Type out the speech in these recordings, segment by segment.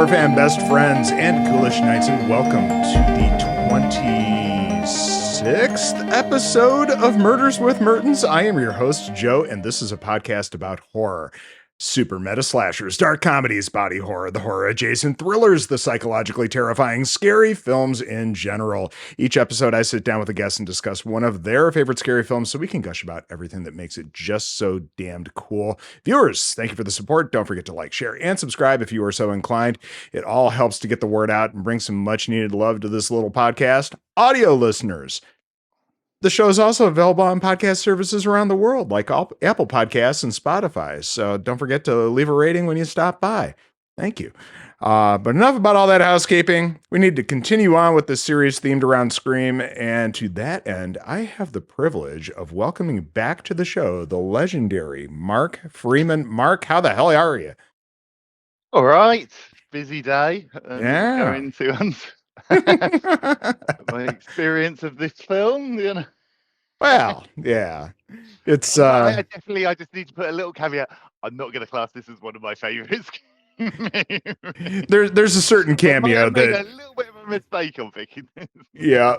horror fan best friends and ghoulish knights, and welcome to the 26th episode of Murders with Mertens. I am your host, Joe, and this is a podcast about horror. Super meta slashers, dark comedies, body horror, the horror adjacent thrillers, the psychologically terrifying, scary films in general. Each episode, I sit down with a guest and discuss one of their favorite scary films so we can gush about everything that makes it just so damned cool. Viewers, thank you for the support. Don't forget to like, share, and subscribe if you are so inclined. It all helps to get the word out and bring some much needed love to this little podcast. Audio listeners, the show is also available on podcast services around the world, like Apple Podcasts and Spotify. So don't forget to leave a rating when you stop by. Thank you. But enough about all that housekeeping. We need to continue on with this series themed around Scream. And to that end, I have the privilege of welcoming back to the show the legendary Mark Freeman. Mark, how the hell are you? All right. Busy day. Yeah. Going to my experience of this film, you know. Well, yeah. It's I just need to put a little caveat. I'm not going to class this as one of my favorites. There's a certain cameo I made that a little bit of a mistake on picking this. Yeah,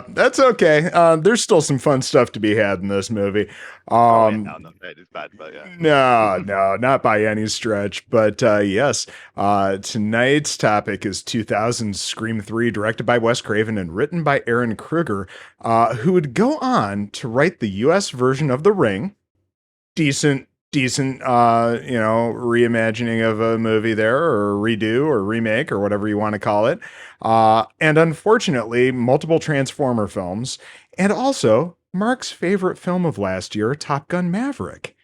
that's okay. There's still some fun stuff to be had in this movie. No, not that it's bad, but yeah. No, not by any stretch. But yes, tonight's topic is 2000's Scream 3, directed by Wes Craven and written by Aaron Kruger, who would go on to write the U.S. version of The Ring. Decent reimagining of a movie there, or redo or remake or whatever you want to call it. And unfortunately, multiple Transformer films, and also Mark's favorite film of last year, Top Gun Maverick.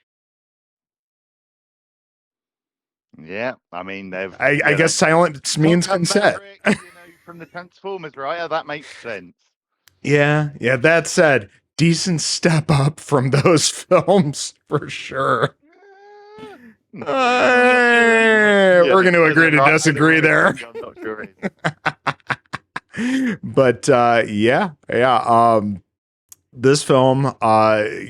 Yeah, I mean, I guess silence means consent. Maverick, from the Transformers, right? That makes sense. Yeah, that said, decent step up from those films for sure. We're going to agree to disagree there. I'm not sure. But this film,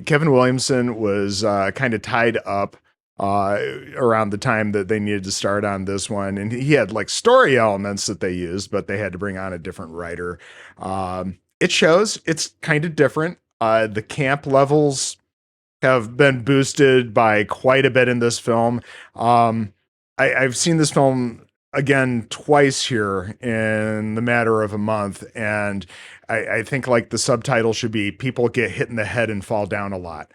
Kevin Williamson was kind of tied up around the time that they needed to start on this one, and he had like story elements that they used, but they had to bring on a different writer. It shows it's kind of different. The camp levels have been boosted by quite a bit in this film. I've seen this film again twice here in the matter of a month, and I think like the subtitle should be "People get hit in the head and fall down a lot,"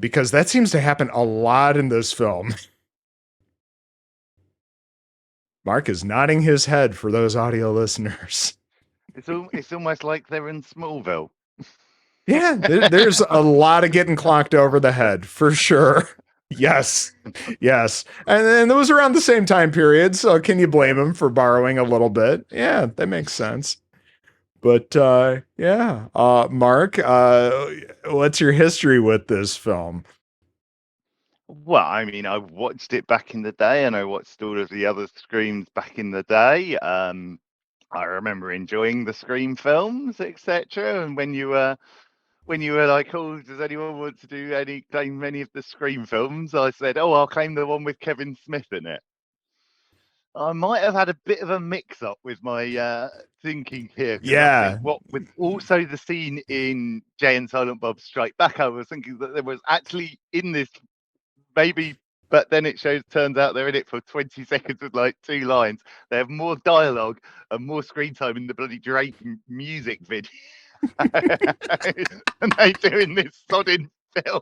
because that seems to happen a lot in this film. Mark is nodding his head for those audio listeners. It's almost like they're in Smallville. Yeah, there's a lot of getting clocked over the head for sure. Yes. And it was around the same time period, so can you blame him for borrowing a little bit? Yeah, that makes sense. But Mark, what's your history with this film? Well, I mean, I watched it back in the day, and I watched all of the other Screams back in the day. I remember enjoying the Scream films, etc. And when you were like, "Oh, does anyone want to claim any of the Scream films?" I said, "Oh, I'll claim the one with Kevin Smith in it." I might have had a bit of a mix-up with my thinking here. Yeah. With also the scene in Jay and Silent Bob Strike Back, I was thinking that there was actually in this maybe, but then it turns out they're in it for 20 seconds with like 2 lines. They have more dialogue and more screen time in the bloody Drake music video than they do in this sodding film.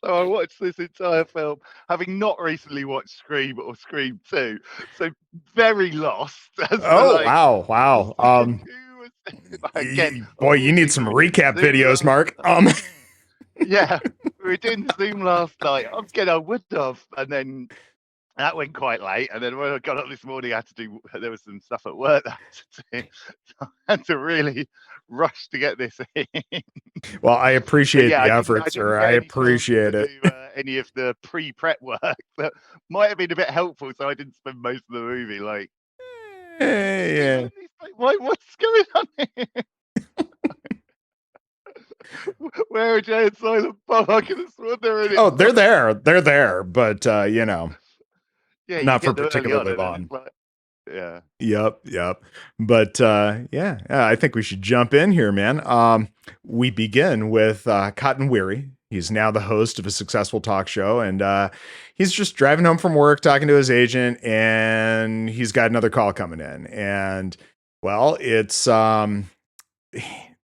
So I watched this entire film, having not recently watched Scream or Scream 2, so very lost. Wow. Again, boy, you need some recap videos, Mark. Yeah, we were doing Zoom last night. I would have, and then that went quite late. And then when I got up this morning, there was some stuff at work that I had to do. So I had to really rush to get this in. Well, I appreciate the effort, sir. I appreciate it. Any of the pre-prep work that might have been a bit helpful, so I didn't spend most of the movie like, yeah. What's going on here? Where are Jay and Silent Bob? I could have sworn they're in it. Oh, they're there. But Yeah, Yeah, you Not for get them early on, particularly and then long. it's like, yeah. Yep. But yeah, I think we should jump in here, man. We begin with Cotton Weary. He's now the host of a successful talk show, and he's just driving home from work, talking to his agent, and he's got another call coming in. And well, it's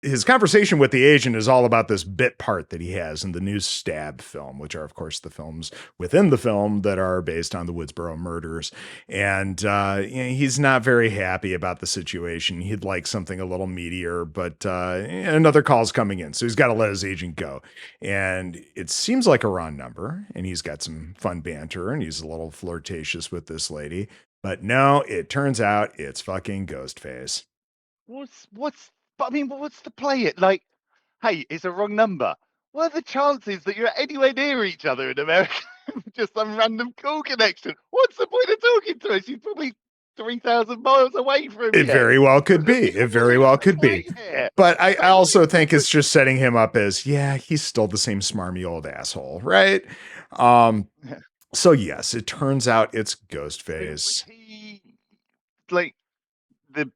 his conversation with the agent is all about this bit part that he has in the new Stab film, which are, of course, the films within the film that are based on the Woodsboro murders. And he's not very happy about the situation. He'd like something a little meatier, but another call's coming in. So he's got to let his agent go. And it seems like a wrong number. And he's got some fun banter and he's a little flirtatious with this lady. But no, it turns out it's fucking Ghostface. But I mean, what's to play it? Like, hey, it's a wrong number. What are the chances that you're anywhere near each other in America? Just some random call connection. What's the point of talking to her? She's probably 3,000 miles away from It you. very well could be. It very well What's the could be. point here? But I Like, what also is think it's just setting him up as, yeah, he's still the same smarmy old asshole, right? Um, so yes, it turns out it's was Ghostface. he like the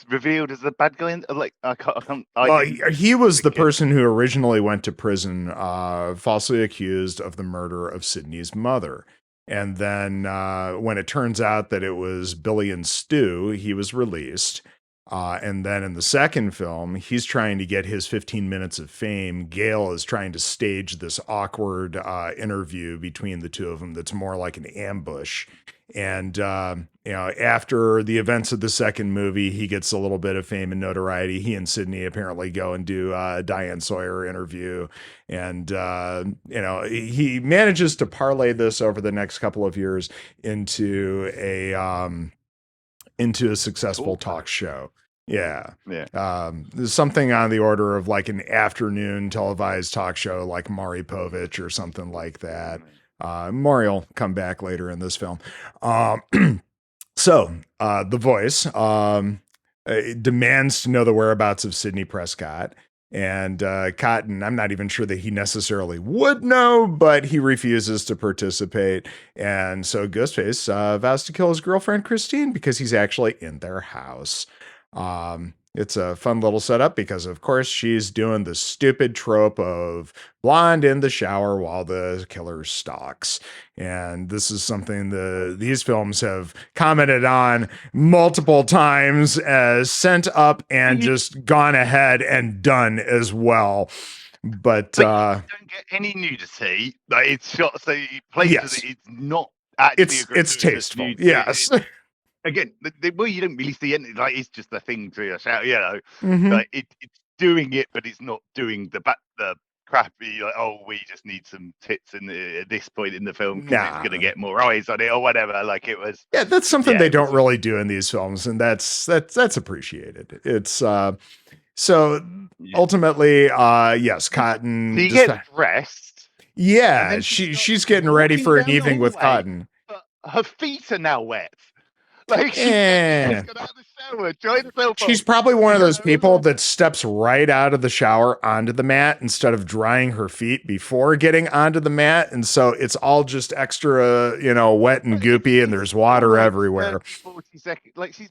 revealed as the bad guy? Like, I Well, didn't he was the think it. person who originally went to prison, falsely accused of the murder of Sydney's mother. And then when it turns out that it was Billy and Stu, he was released. And then in the second film, he's trying to get his 15 minutes of fame. Gail is trying to stage this awkward interview between the two of them that's more like an ambush. And, after the events of the second movie, he gets a little bit of fame and notoriety. He and Sydney apparently go and do a Diane Sawyer interview. And, he manages to parlay this over the next couple of years into a successful Talk talk show. show. Yeah. Yeah. There's something on the order of like an afternoon televised talk show like Maury Povich or something like that. Maury will come back later in this film. Um, the voice demands to know the whereabouts of Sidney Prescott. And Cotton, I'm not even sure that he necessarily would know, but he refuses to participate. And so Ghostface vows to kill his girlfriend, Christine, because he's actually in their house. It's a fun little setup because, of course, she's doing the stupid trope of blonde in the shower while the killer stalks. And this is something these films have commented on multiple times as sent up and just gone ahead and done as well. But you don't get any nudity. Like, it's shot so it plays yes, that it's not actually a it's gratuitous tasteful. nudity. Yes. Again, well, you don't really see anything. Like, it's just a thing to shout. Mm-hmm. Like it's doing it, but it's not doing the crappy. Like, oh, we just need some tits at this point in the film because it's going to get more eyes on it or whatever. Like, it was. Yeah, that's something Yeah, they it was. don't really do in these films, and that's appreciated. It's so Yeah. ultimately, yes, Cotton. He gets dressed, and Yeah, then she starts she's getting ready walking for an down the evening with hallway, Cotton. but her feet are now wet. Like, she's Eh. got out of the shower, dried herself off. She's probably one of She's those people that steps right out of the shower onto the mat instead of drying her feet before getting onto the mat. And so it's all just extra, wet and goopy, and it's there's still water like everywhere. 30, 40 seconds. Like, she's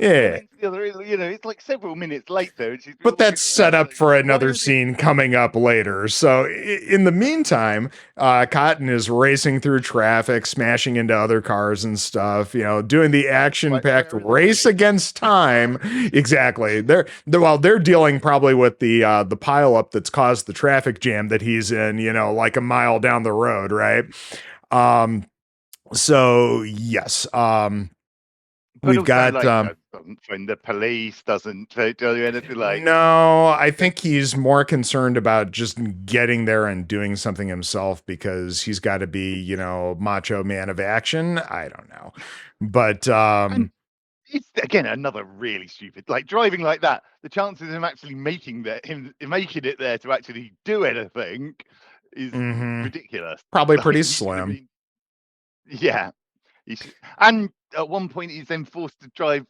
Yeah. coming together, it's like several minutes later, and she's But walking that's set around. up Like, for why another is it? scene coming up later. So in the meantime, Cotton is racing through traffic, smashing into other cars and stuff, doing the Like, action-packed where is race it? against time. Exactly. They're dealing probably with the pileup that's caused the traffic jam that he's in, like a mile down the road, right? So yes. But We've also, got like, doesn't phone the police, doesn't tell you anything. Like, no, I think he's more concerned about just getting there and doing something himself because he's got to be, macho man of action. I don't know. But and it's again another really stupid, like, driving like that. The chances of him actually making it there to actually do anything is mhm, ridiculous. probably Like, pretty he should have slim. been. Yeah, he should. And at one point, he's then forced to drive.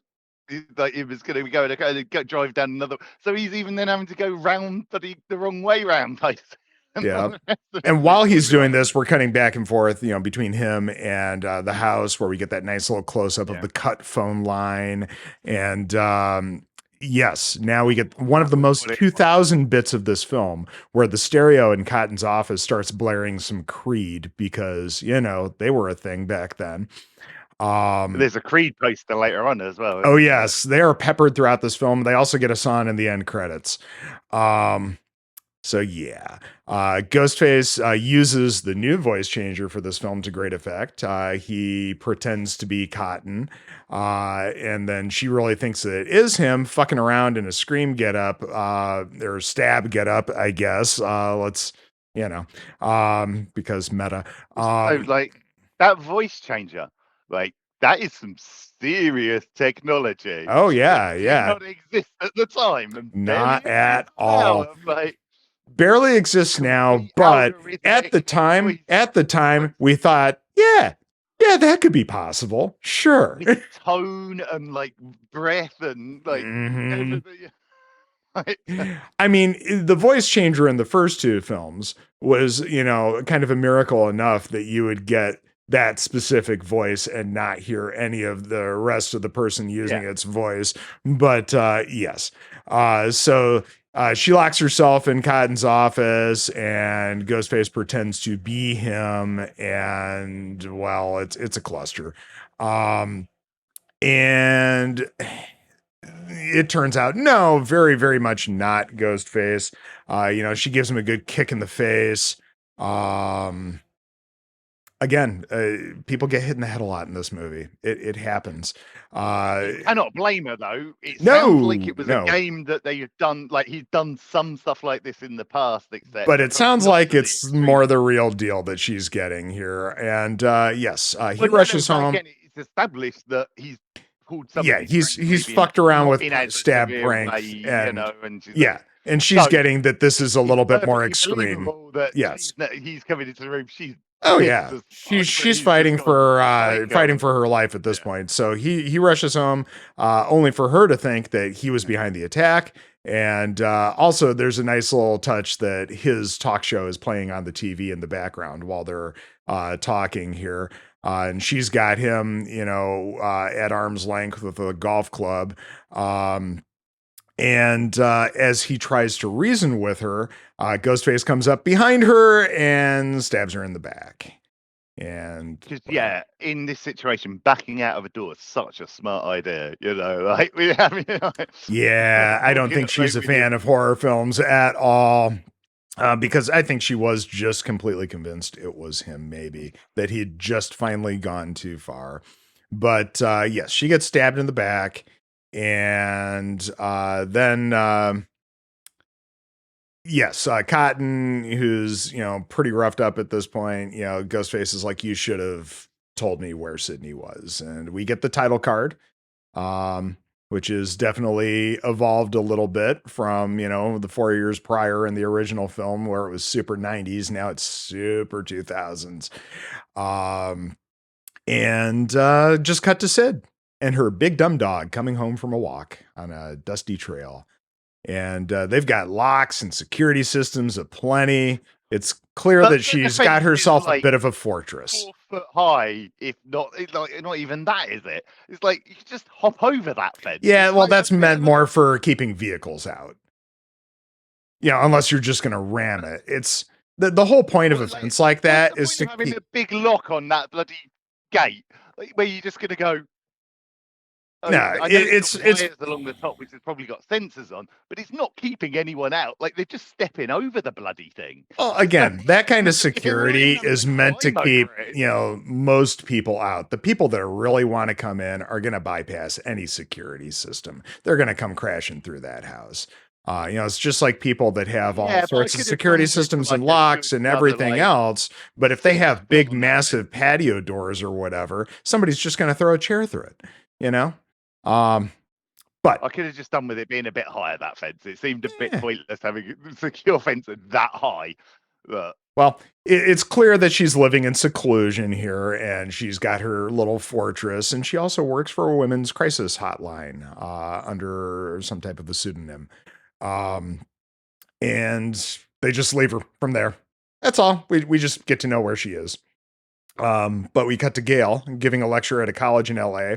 Like, he was going to be drive down another. So he's even then having to go round the wrong way round places. And Yeah. all the rest of And it's just while he's bullshit. doing this, we're cutting back and forth, between him and the house where we get that nice little close up of Yeah. the cut phone line. And yes, now we get one of That the was most what it was. 2000 bits of this film where the stereo in Cotton's office starts blaring some Creed because, they were a thing back then. There's a Creed poster later on as well, Oh, isn't there? yes, they are peppered throughout this film. They also get a song in the end credits. Um, So yeah, Ghostface uses the new voice changer for this film to great effect. He pretends to be Cotton, and then she really thinks that it is him fucking around in a scream getup, or stab getup, I guess. Let's, because meta. So, Um, like, that voice changer, like, that is some serious technology oh that yeah, did yeah, not exist at the time and barely not at exists now. all. I'm like, Barely exists now, complete but at algorithmic the time, voice at the time, process we thought, yeah, that could be possible. Sure. with tone and, like, breath and, like, hmm everything. Like, I mean, the voice changer in the first two films was, kind of a miracle enough that you would get that specific voice and not hear any of the rest of the person using yeah. its voice. But yes. So she locks herself in Cotton's office and Ghostface pretends to be him. And well, it's a cluster. And it turns out, no, very, very much not Ghostface. She gives him a good kick in the face. Um, Again, people get hit in the head a lot in this movie. It happens. You cannot blame her though. It sounds like No, it was a no. game that they had done. Like he's done some stuff like this in the past, But etc. it Probably sounds not like to the it's more extreme. the real deal that she's getting here. And yes, he Well, no. rushes But home. again, it's established that he's pulled some of Yeah, his he's pranks he's maybe fucked around not with in as a stab severe way, pranks, and and she's yeah, and she's so getting that this is a it's little bit more perfectly extreme. believable that Yes. he's coming into the room. She's Oh pissed yeah, as fuck that she's he's just fighting gone for psycho. her life at this Yeah. point. So he rushes home, only for her to think that he was behind the attack. And also, there's a nice little touch that his talk show is playing on the TV in the background while they're talking here. And she's got him, at arm's length with a golf club. And as he tries to reason with her, Ghostface comes up behind her and stabs her in the back. And Because well, in this situation, backing out of a door is such a smart idea. Like we have, yeah, I don't walking think away she's a with your. fan of horror films at all. Because I think she was just completely convinced it was him, maybe that he'd just finally gone too far. But yes, she gets stabbed in the back, and then yes, Cotton, who's pretty roughed up at this point, Ghostface is like, you should have told me where Sydney was, and we get the title card, um, which is definitely evolved a little bit from the 4 years prior in the original film where it was super 90s. Now it's super 2000s, and just cut to Sid and her big dumb dog coming home from a walk on a dusty trail. And they've got locks and security systems aplenty. It's clear But that the she's got defense is herself a like bit of a fortress. 4 foot high, if not, it's like not even that, is it? It's like you can just hop over that fence. Yeah, It's well, like that's meant never. more for keeping vehicles out. Unless you're just going to ram it. It's the whole point of a Like, fence like what's that the is point to of having keep. a big lock on that bloody gate? Like, where you're just gonna go. No, I know it's got it's wires along the top, which has probably got sensors on, but it's not keeping anyone out. Like they're just stepping over the bloody thing. well, It's like again, that kind of they're not even security having to is meant to climb keep, over it. most people out. The people that really want to come in are going to bypass any security system. They're going to come crashing through that house. It's just like people that have all Yeah, but I sorts of could have security done with systems and like a locks good and another everything like else. But if they 6 have foot big, on that fence. massive patio doors or whatever, somebody's just going to throw a chair through it, you know? Um, but I could have just done with it being a bit higher, that fence. It seemed a bit eh, pointless having a secure fence that high. But Well, it's clear that she's living in seclusion here and she's got her little fortress. And she also works for a women's crisis hotline under some type of a pseudonym. Um, and they just leave her from there. That's all. We just get to know where she is. But we cut to Gail giving a lecture at a college in LA,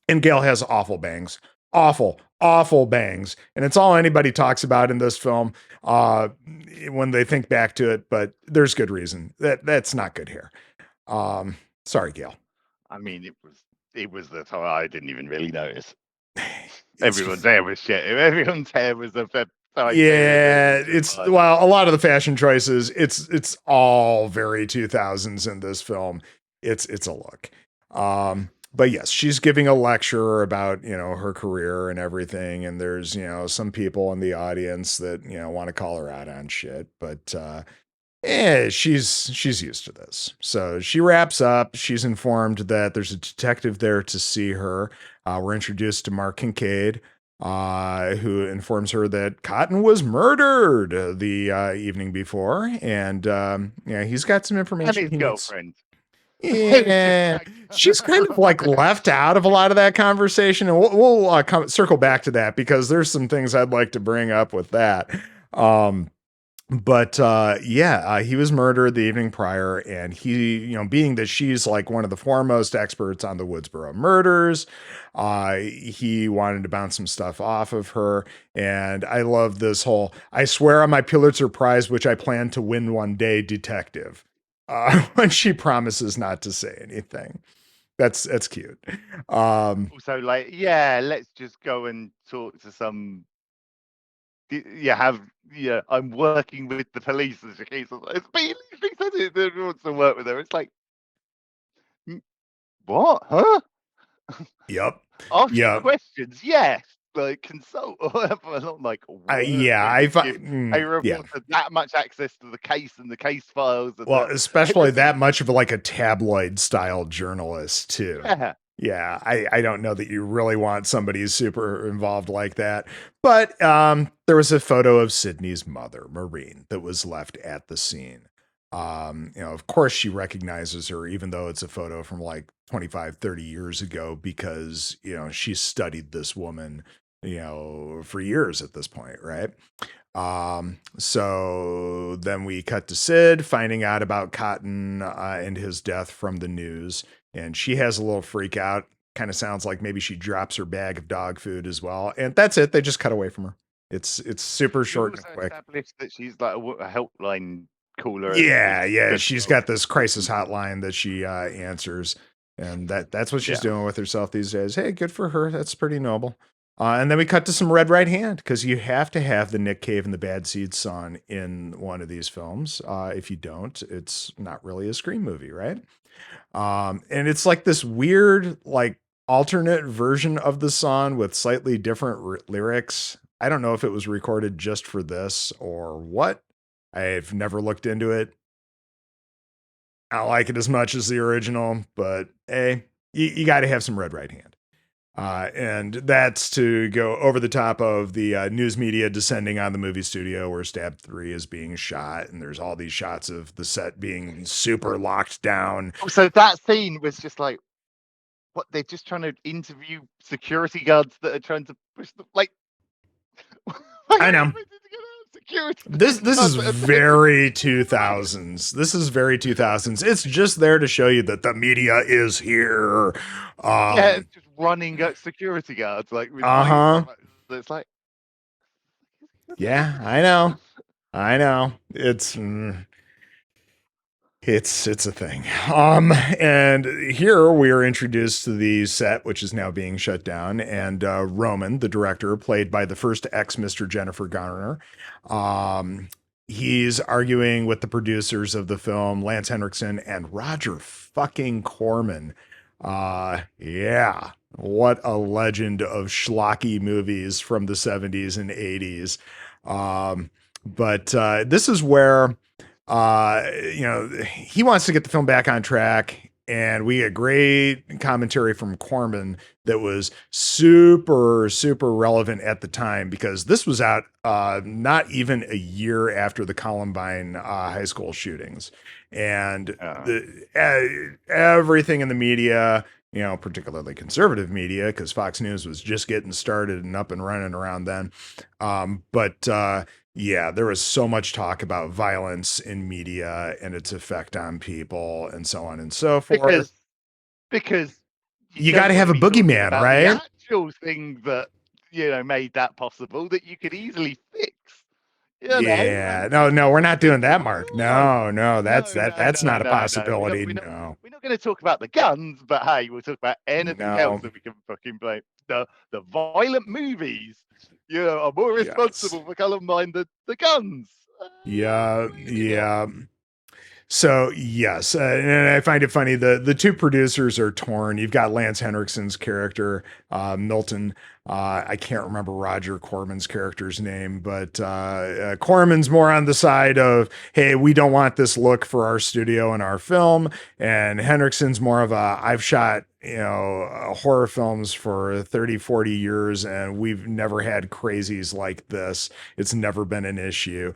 and Gail has awful bangs. Awful bangs. And it's all anybody talks about in this film uh, when they think back to it, but there's good reason. That's not good hair. Sorry, Gail. I mean, it was the time I didn't even really notice. It's Everyone's just, hair was shit. Everyone's hair was a time period. It yeah, was just it's like, well, a lot of the fashion choices, it's all very 2000s in this film. It's a look. But yes, she's giving a lecture about, her career and everything, and there's, some people in the audience that, want to call her out on shit, but she's used to this. So she wraps up. She's informed that there's a detective there to see her. We're introduced to Mark Kincaid, who informs her that Cotton was murdered the evening before, and yeah, he's got some and information his he needs. girlfriend. It was just Yeah, like, she's kind of like left out of a lot of that conversation, and we'll circle back to that because there's some things I'd like to bring up with that. But yeah, he was murdered the evening prior, and he, being that she's like one of the foremost experts on the Woodsboro murders, he wanted to bounce some stuff off of her. And I love this whole "I swear on my Pulitzer Prize, which I plan to win one day," detective. When she promises not to say anything. That's cute. also like, yeah, let's just go and talk to some. I'm working with the police as a case of it's me. He says it that wants to work with her. It's like, what? Huh? Yep. Ask Yep. questions, yes. Like consult or whatever. Not like work Yeah, with I and give find, a yeah. reporter that much access to the case and the case files and Well, the especially everything. that much of like a tabloid style journalist too. Yeah. Yeah, I don't know that you really want somebody super involved like that. But there was a photo of Sydney's mother, Maureen, that was left at the scene. Of course she recognizes her, even though it's a photo from like 25, 30 years ago, because, she studied this woman, for years at this point, right? So then we cut to Sid finding out about Cotton and his death from the news, and she has a little freak out. Kind of sounds like maybe she drops her bag of dog food as well, and that's it. They just cut away from her. It's super You short and also quick. established that she's like a helpline caller. Yeah, It's yeah, good she's for got this crisis hotline that she answers, and that's what she's yeah. doing with herself these days. Hey, good for her. That's pretty noble. And then we cut to some Red Right Hand because you have to have the Nick Cave and the Bad Seeds song in one of these films. If you don't, it's not really a Scream movie, right? And it's like this weird, like alternate version of the song with slightly different lyrics. I don't know if it was recorded just for this or what. I've never looked into it. I don't like it as much as the original, but hey, you got to have some Red Right Hand. And that's to go over the top of the news media descending on the movie studio where Stab 3 is being shot. And there's all these shots of the set being super locked down. So that scene was just like, what? They're just trying to interview security guards that are trying to push them. Like, I know. Security This is guards that are very 2000s. This is very 2000s. It's just there to show you that the media is here. yeah, just running at security guards like with Uh-huh. microphones. It's like, Yeah, I know. I know. It's a thing. And here we are introduced to the set, which is now being shut down, and Roman, the director, played by the first ex Mr. Jennifer Garner. He's arguing with the producers of the film, Lance Henriksen and Roger fucking Corman. Yeah, what a legend of schlocky movies from the 70s and 80s. But this is where he wants to get the film back on track. And we get great commentary from Corman that was super, super relevant at the time because this was out not even a year after the Columbine high school shootings. And everything in the media, particularly conservative media, because Fox News was just getting started and up and running around then. But Yeah, there was so much talk about violence in media and its effect on people and so on and so forth. because because you You got don't to want have to a be talking boogeyman, about the right? actual thing that made that possible that you could easily fix. Yeah. And No, no, we're people not doing thinking, that, Mark. oh, No, no, no, no, that's no, not a no, no. possibility. No. We're not going to talk about the guns, but hey, we'll talk about anything else No. that we can fucking blame. The violent movies, are more Yes. responsible for Columbine than the guns. Yeah, Yeah. yeah. So yes, and I find it funny. The two producers are torn. You've got Lance Henriksen's character, Milton. I can't remember Roger Corman's character's name, but Corman's more on the side of, hey, we don't want this look for our studio and our film, and Henriksen's more of a, I've shot horror films for 30, 40 years, and we've never had crazies like this. It's never been an issue.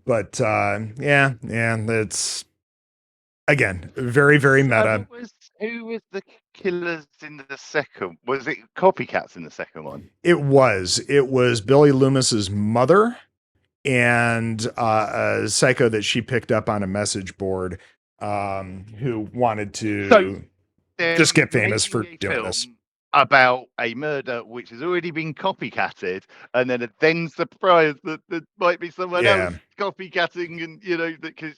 But yeah, yeah, that's again very, very meta. Who was the killers in the second? Was it copycats in the second one? It was Billy Loomis's mother and a psycho that she picked up on a message board, who wanted So to they're just get famous making for a doing this. film about a murder which has already been copycatted, and then surprised that there might be someone else Yeah. copycatting, and that because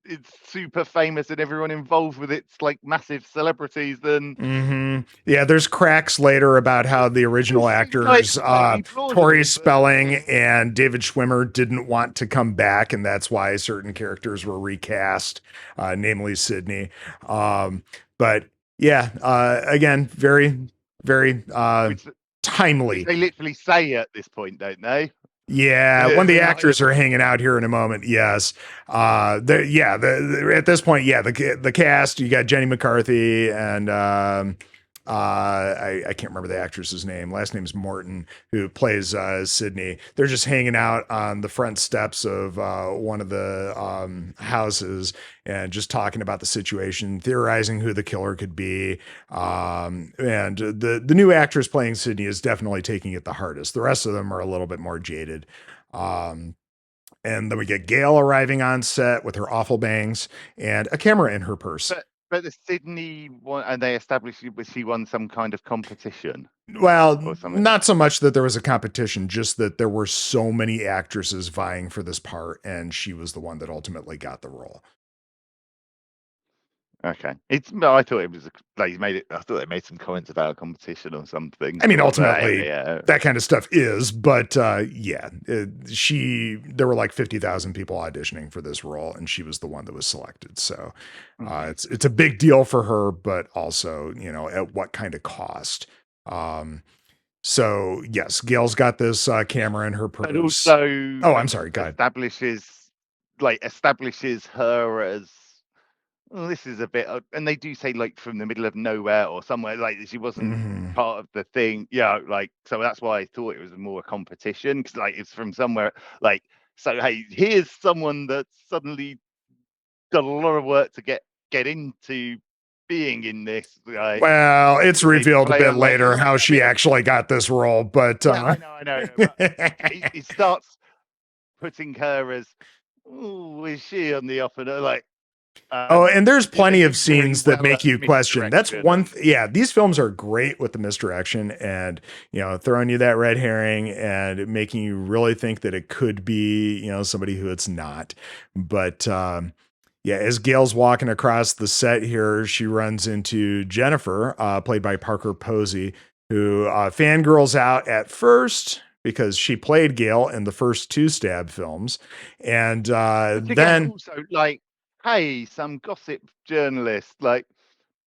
it's super famous and everyone involved with it's like massive celebrities. Then Yeah, there's cracks later about how the original this seems like actors, totally Tori plausible. But Spelling and David Schwimmer, didn't want to come back, and that's why certain characters were recast, namely Sydney. But yeah, again, very, very which timely. they literally say at this point, don't they? Yeah, when the They're actors are like, hanging out here in a moment, yes. At this point, yeah, the cast, you got Jenny McCarthy and I can't remember the actress's name. Last name's Morton, who plays Sydney. They're just hanging out on the front steps of one of the houses and just talking about the situation, theorizing who the killer could be. And the new actress playing Sydney is definitely taking it the hardest. The rest of them are a little bit more jaded. Um, and then we get Gail arriving on set with her awful bangs and a camera in her purse. but the Sydney one, and they established she won some kind of competition Well, or something. not so much that there was a competition, just that there were so many actresses vying for this part, and she was the one that ultimately got the role. Okay, no, I thought it was they made it. I thought they made some comments about a competition or something. I mean, But ultimately, yeah, that kind of stuff is, but yeah, there were like 50,000 people auditioning for this role, and she was the one that was selected. So okay. it's a big deal for her, but also, at what kind of cost. So yes, Gail's got this camera in her But purse. also Oh, I'm sorry. Go ahead. establishes her as, well, this is a bit, and they do say like from the middle of nowhere or somewhere, like she wasn't Mhm. part of the thing. Yeah, like so that's why I thought it was more a competition because like it's from somewhere. Like so, hey, here's someone that's suddenly done a lot of work to get into being in this. Like Well, it's they revealed a play bit on like later how a she bit of, actually got this role, but yeah, I know, but it starts putting her as, oh, is she on the up and like, oh, and there's they plenty of do very scenes that well make at you question. That's misdirection one. and Yeah, these films are great with the misdirection and throwing you that red herring and making you really think that it could be somebody who it's not. But yeah, as Gail's walking across the set here, she runs into Jennifer, played by Parker Posey, who fangirls out at first because she played Gail in the first two Stab films, and but again then also like, hey, some gossip journalist, like,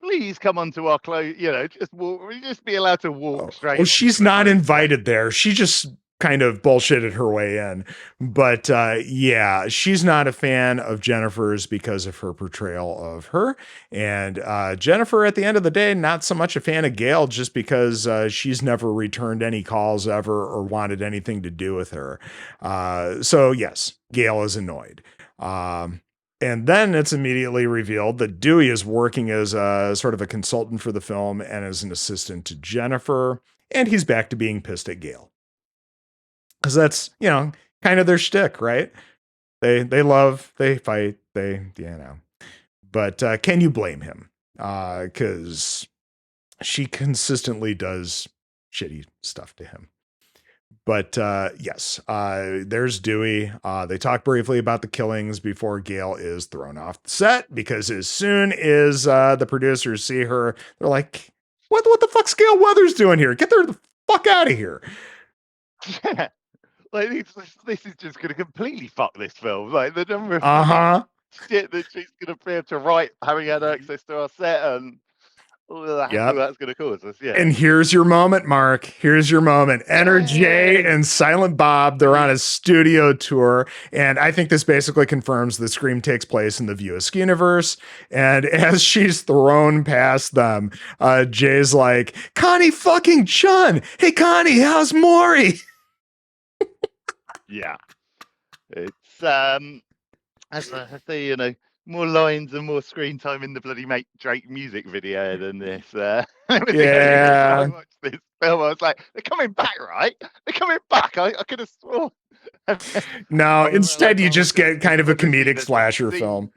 please come onto our clothes, just walk, just be allowed to walk oh, straight she's onto a not close set. invited there. She just kind of bullshitted her way in. But yeah, she's not a fan of Jennifer's because of her portrayal of her. And Jennifer, at the end of the day, not so much a fan of Gail just because she's never returned any calls ever or wanted anything to do with her. So, yes, Gail is annoyed. And then it's immediately revealed that Dewey is working as a sort of a consultant for the film and as an assistant to Jennifer. And he's back to being pissed at Gail. because that's, kind of their shtick, right? They love, they fight, But can you blame him? Because she consistently does shitty stuff to him. But yes, there's Dewey. They talk briefly about the killings before Gail is thrown off the set, because as soon as the producers see her, they're like, what the fuck's Gail Weathers doing here? Get her the fuck out of here. Yeah. Like this is just going to completely fuck this film. Like the number of shit that she's going to be able to write, having had access to our set, and all the hassle that's going to cause us. Yeah. And here's your moment, Mark. Here's your moment. Enter Jay and Silent Bob. They're on a studio tour. And I think this basically confirms that Scream takes place in the View Askew universe. And as she's thrown past them, Jay's like, Connie fucking Chun. Hey, Connie, how's Maury? Yeah. It's, as I say, more lines and more screen time in the bloody Make Drake music video than this. Yeah. I watched this film. I was like, they're coming back, right? They're coming back. I could have sworn. No, instead you just get kind of a comedic slasher film.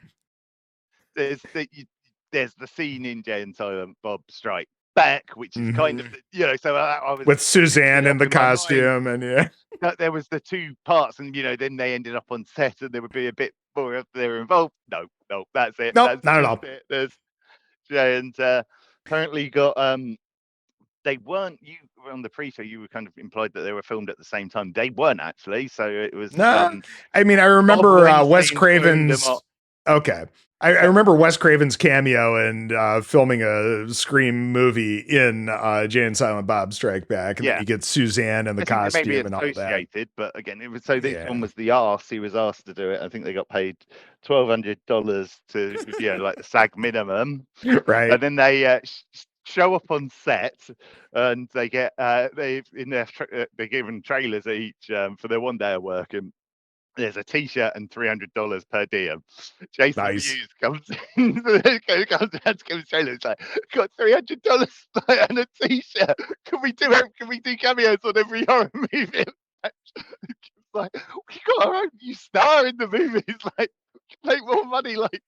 There's the scene in Jay and Silent Bob Strike Back, which is kind of, so I was with Suzanne in the costume, and there was the two parts, and then they ended up on set, and there would be a bit more if they were involved. No, that's it. Nope, that's not at all. it. There's Jay and apparently got they weren't. You were on the pre-show. You were kind of implied that they were filmed at the same time. They weren't actually. So it was. No, I mean, I remember Wes Craven's. Okay. I remember Wes Craven's cameo and filming a Scream movie in Jay and Silent Bob Strike Back, and then you get Suzanne and the costume and all that. But again, it was so this one was the arse. He was asked to do it. I think they got paid $1,200 to like the SAG minimum, right? And then they show up on set, and they get they're given trailers each for their 1 day of work, and there's a t-shirt and $300 per diem. Jason Hughes comes in, comes down to Kevin's trailer. It's like, got $300 and a t-shirt. Can we do cameos on every horror movie? It's like, we got our own new star in the movie. It's like, we can make more money, like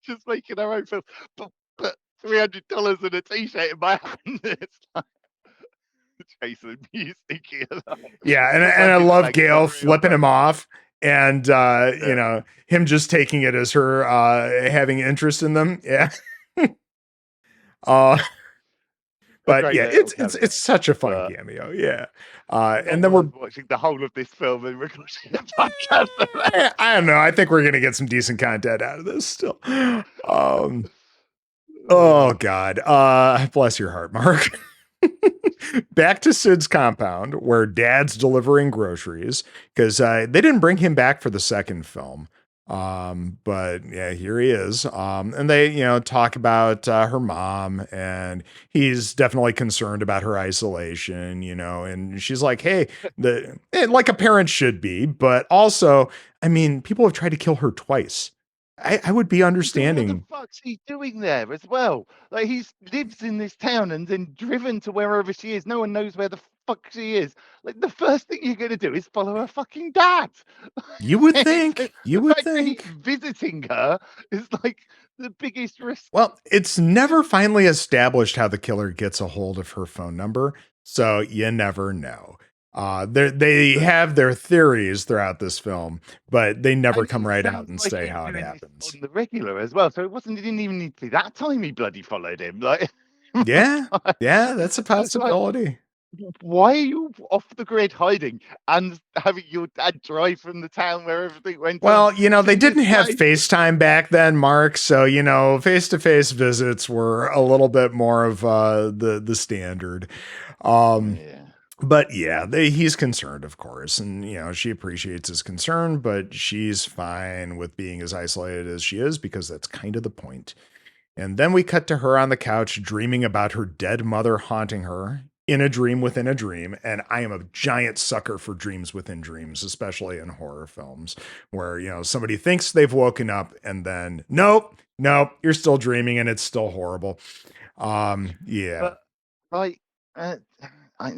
just making our own film. But $300 and a t-shirt in my hand. It's like Jason Hughes thinking of that. Yeah, and I love Gail flipping him off. And him just taking it as her having interest in them. Yeah. But yeah, it's such a fun cameo. Yeah. And then we're watching the whole of this film and recording a podcast. I don't know. I think we're gonna get some decent content out of this still. Oh God. Bless your heart, Mark. Back to Sid's compound, where Dad's delivering groceries, because they didn't bring him back for the second film. But yeah, here he is. And they, talk about her mom, and he's definitely concerned about her isolation, and she's like, hey, like a parent should be, but also, I mean, people have tried to kill her twice. I would be understanding. What the fuck's he doing there as well? Like, he lives in this town and then driven to wherever she is. No one knows where the fuck she is. Like, the first thing you're going to do is follow her fucking dad. You would think. You would think. Visiting her is like the biggest risk. Well, it's never finally established how the killer gets a hold of her phone number, so you never know. They have their theories throughout this film, but they never come right out and say how it happens. On the regular as well, so it didn't even need to be that time he bloody followed him. Like, yeah, that's a possibility. Like, why are you off the grid hiding and having your dad drive from the town where everything went? Well, they didn't have FaceTime back then, Mark. So face-to-face visits were a little bit more of the standard. But yeah, he's concerned, of course. And, she appreciates his concern, but she's fine with being as isolated as she is, because that's kind of the point. And then we cut to her on the couch dreaming about her dead mother haunting her in a dream within a dream. And I am a giant sucker for dreams within dreams, especially in horror films where, somebody thinks they've woken up and then, nope, you're still dreaming and it's still horrible. Yeah. But,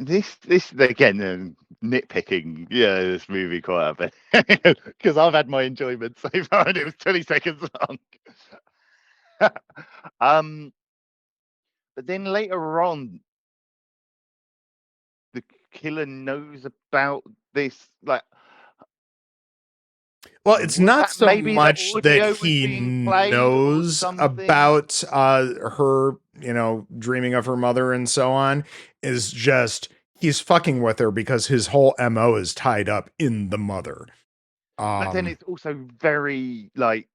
This again, nitpicking, this movie quite a bit because I've had my enjoyment so far, and it was 20 seconds long. um, but then later on, the killer knows about this. Like, Well, it's was not that so maybe the much that audio was he being played or knows something? about her, dreaming of her mother and so on, is just he's fucking with her because his whole MO is tied up in the mother. But then Um it's also very like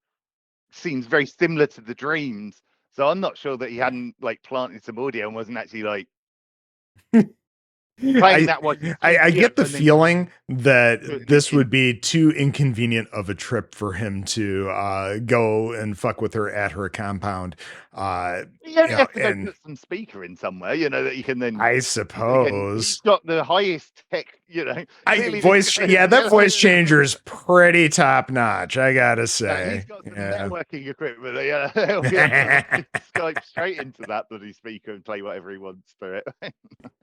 seems very similar to the dreams. So I'm not sure that he hadn't like planted some audio and wasn't actually like playing I, that while he's I sleeping, get the and then feeling that putting it this would in. be too inconvenient of a trip for him to go and fuck with her at her compound. You only have to go And put some speaker in somewhere, that you can then. I Again, he's suppose got the highest tech. I Clearly this voice guy yeah, is that voice changer is pretty top notch, I gotta he's say. got some Yeah. networking equipment. He'll be able to like Skype straight into that bloody speaker and play whatever he wants to it.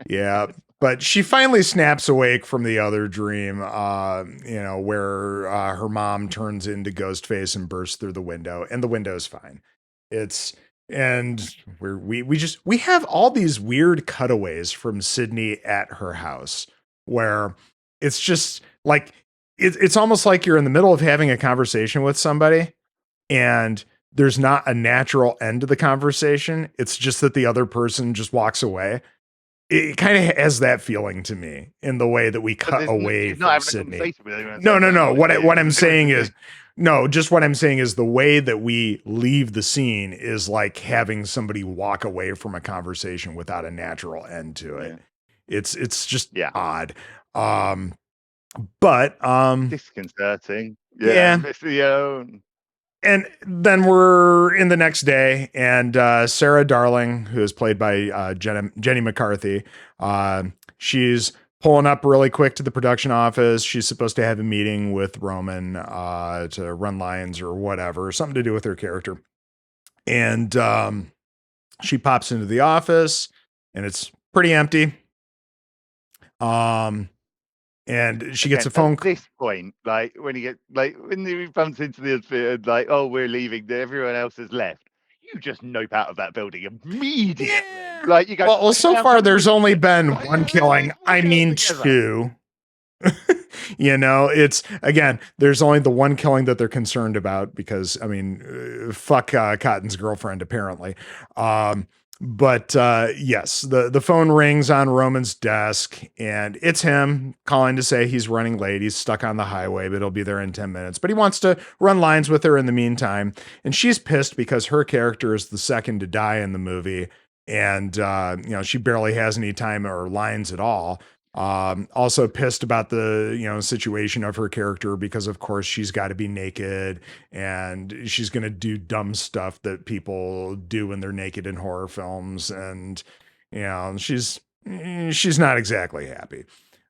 Yeah, but she finally snaps awake from the other dream, where her mom turns into Ghostface and bursts through the window, and the window's fine. It's and we have all these weird cutaways from Sydney at her house where it's just like it's almost like you're in the middle of having a conversation with somebody and there's not a natural end to the conversation. It's just that the other person just walks away. It kind of has that feeling to me in the way that we But cut away she's not from having a Sydney. conversation with anyone. So No, it's no, not no. like What I'm there was saying a is no, just what I'm saying is the way that we leave the scene is like having somebody walk away from a conversation without a natural end to it. yeah, It's just yeah, odd. Um but disconcerting. Yeah, yeah, Mr. and then we're in the next day, and Sarah Darling, who is played by Jenny McCarthy, she's pulling up really quick to the production office. She's supposed to have a meeting with Roman to run lines or whatever, something to do with her character. And she pops into the office, and it's pretty empty. Um, and she gets Again, a at phone. this point, like when he bumps into the theater, like, oh, we're leaving, everyone else has left. You just nope out of that building immediately. Yeah. Like you go, Well, okay, so I'm far coming there's with only you. been Like, one killing. we'll I get it mean, together. two. It's again, there's only the one killing that they're concerned about because I mean, fuck Cotton's girlfriend apparently. But yes, the phone rings on Roman's desk and it's him calling to say he's running late. He's stuck on the highway, but he'll be there in 10 minutes. But he wants to run lines with her in the meantime. And she's pissed because her character is the second to die in the movie. And she barely has any time or lines at all. Also pissed about the situation of her character because of course she's got to be naked and she's going to do dumb stuff that people do when they're naked in horror films, and she's not exactly happy.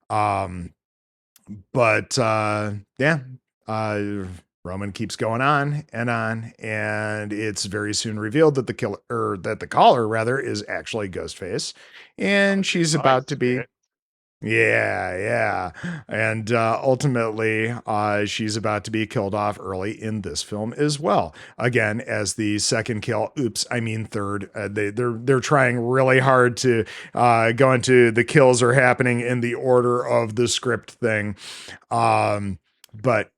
Um, but yeah, uh, Roman keeps going on, and it's very soon revealed that the killer, or that the caller rather, is actually Ghostface, Not and a good she's night, about to be spirit. yeah. And ultimately, she's about to be killed off early in this film as well. Again, as the second kill. Oops, I mean third. They're trying really hard to go into the kills are happening in the order of the script thing. But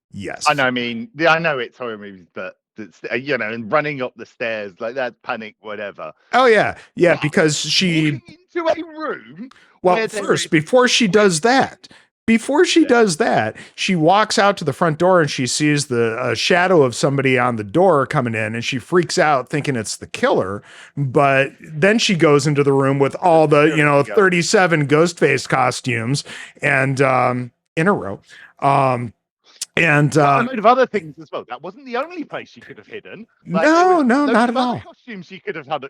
And yes. I mean, I know it's horror movies, but it's, and running up the stairs like that, panic, whatever. Oh yeah, yeah. But Because she walking into a room Well, where there first, is before she yeah, does that, she walks out to the front door and she sees the shadow of somebody on the door coming in, and she freaks out thinking it's the killer. But then she goes into the room with the all the security guard. 37 ghost face costumes and in a row. Um, and She's got a load of other things as well. That wasn't the only place she could have hidden. Like there no, was no, loads not of at other all. costumes she could have had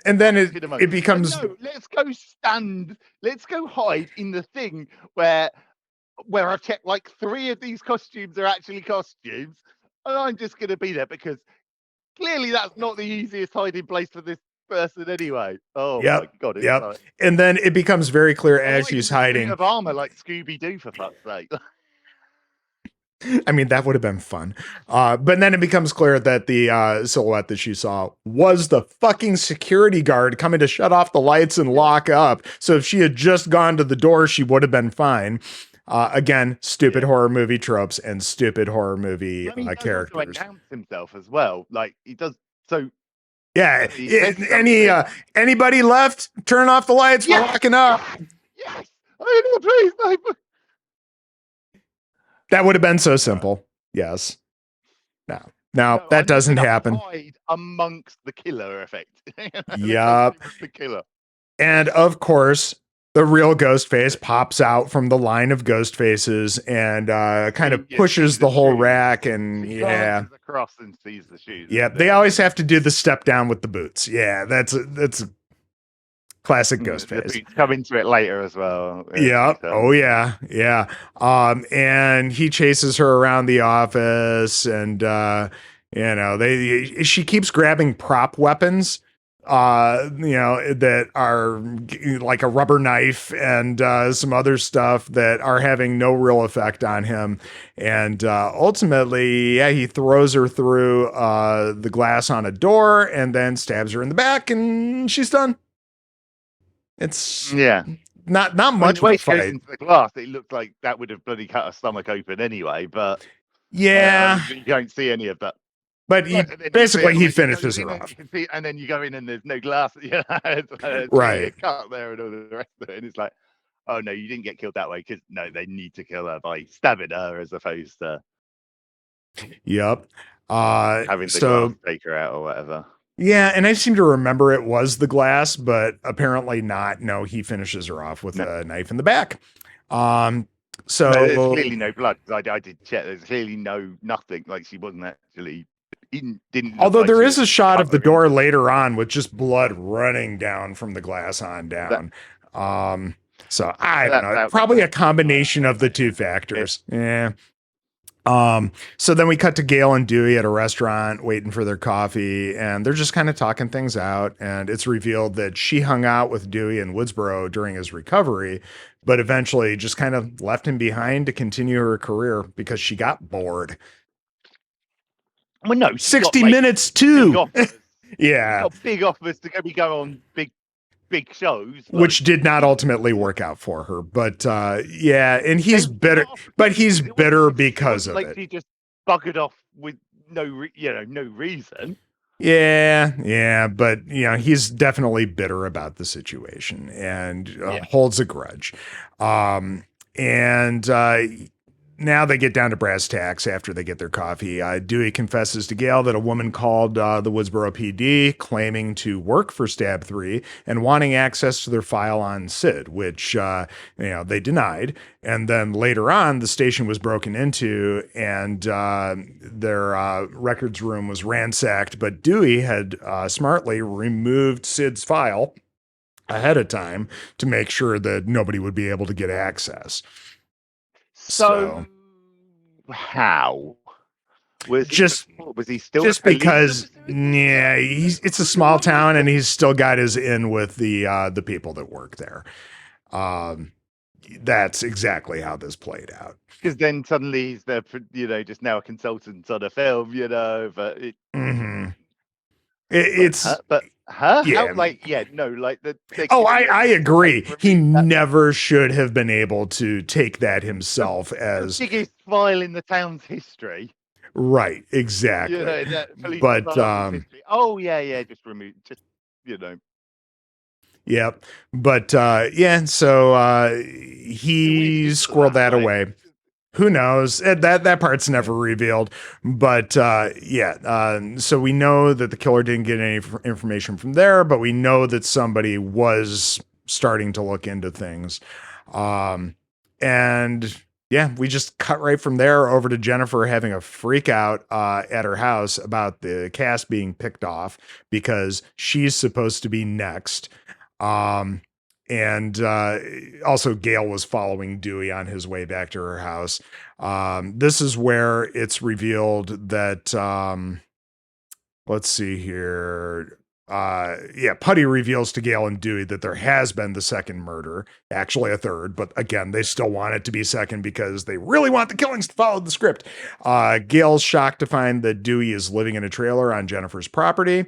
And then hid them. it But becomes no, let's go hide in the thing where I've checked like 3 of these costumes are actually costumes, and I'm just gonna be there because clearly that's not the easiest hiding place for this person anyway. Oh my Yep. god, it's Yep. like, And then it becomes very clear I as want him she's in a suit hiding. of armor like Scooby Doo, for fuck's sake. I mean, that would have been fun. But then it becomes clear that the silhouette that she saw was the fucking security guard coming to shut off the lights and Yeah, lock up. So if she had just gone to the door, she would have been fine. Again, stupid yeah. horror movie tropes and stupid horror movie I mean, he does also characters. announce himself as well. Like he does. So Yeah. he says Any something. anybody left? Turn off the lights. We're Yes, locking up. yes, yes. I know, please, no. That would have been so simple. Yes. No. No, No, that I'm just doesn't going to happen. hide amongst the killer effect. Because Yup. he was the killer. And of course, the real ghost face pops out from the line of ghost faces and kind of You see pushes the the whole shoes. rack. And She yeah, glances across and sees the shoes. yeah, And they always have to do the step down with the boots. Yeah, that's a classic ghost the face. boots come into it later as well. Yeah. Oh yeah. Yeah. And he chases her around the office and she keeps grabbing prop weapons that are like a rubber knife and some other stuff that are having no real effect on him. And ultimately, yeah, he throws her through the glass on a door and then stabs her in the back and she's done. It's Yeah. not I mean, much the of way a she goes fight. into the glass, it looked like that would have bloody cut her stomach open anyway. But Yeah, you don't see any of that. but But then you see basically it, he like you go finishes in her and you off. can see, and then you go in and there's no glass. Yeah, it's clearly Right. a cut there and all the rest of it. And it's like, oh no, you didn't get killed that way because no, they need to kill her by stabbing her as opposed to Yep. having the glass So take her out or whatever. yeah, and I seem to remember it was the glass, but apparently not. No, he finishes her off with No, a knife in the back. Um, no, there's so clearly no blood. I did check. There's clearly nothing. Like she wasn't actually didn't look although like there she is had a shot cut of the her door into it. later on with just blood running down from the glass on That down. So I don't that's know. out the Probably a glass. combination of the two factors. Yeah. So then we cut to Gail and Dewey at a restaurant waiting for their coffee, and they're just kind of talking things out. And it's revealed that she hung out with Dewey in Woodsboro during his recovery, but eventually just kind of left him behind to continue her career because she got bored. Well, no, she got 60 like minutes big too. offers. She Yeah. got big offers to go on big shows, Which like did not ultimately work out for her. But yeah, and he's they bitter, got offers. but he's It wasn't bitter just it because wasn't of like it. she just buggered off with no reason. Yeah, yeah, but he's definitely bitter about the situation and Yeah. holds a grudge. And now they get down to brass tacks after they get their coffee. Dewey confesses to Gail that a woman called the Woodsboro PD claiming to work for Stab 3 and wanting access to their file on Sid, which they denied. And then later on, the station was broken into and their records room was ransacked. But Dewey had smartly removed Sid's file ahead of time to make sure that nobody would be able to get access. So how was just he still just a police because officer? yeah, it's a small town and he's still got his in with the people that work there. That's exactly how this played out. Because then suddenly he's there, just now a consultant on a film, but Mm-hmm. But her? Yeah. How? Like, yeah, no, like Oh, I agree. He that never should have been able to take that himself the as biggest file in the town's history. right. Exactly. That police But department's history. Oh yeah, just remove, Yep. But yeah, so he squirreled that away. Who knows? That part's never revealed. But so we know that the killer didn't get any information from there, but we know that somebody was starting to look into things. And yeah, we just cut right from there over to Jennifer having a freak out at her house about the cast being picked off because she's supposed to be next. And also Gail was following Dewey on his way back to her house. This is where it's revealed that let's see here. Putty reveals to Gale and Dewey that there has been the second murder, actually a third, but again, they still want it to be second because they really want the killings to follow the script. Gale's shocked to find that Dewey is living in a trailer on Jennifer's property.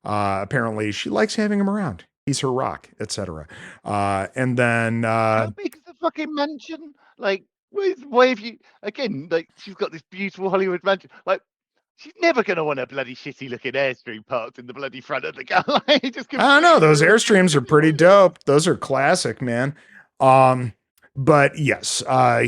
Apparently, she likes having him around. He's her rock, etc. And then How big is the fucking mansion? Like, where have you again? Like, she's got this beautiful Hollywood mansion. Like, she's never gonna want a bloody shitty looking Airstream parked in the bloody front of the car. Like, just I don't know. completely Those Airstreams are pretty dope. Those are classic, man. Um, but yes,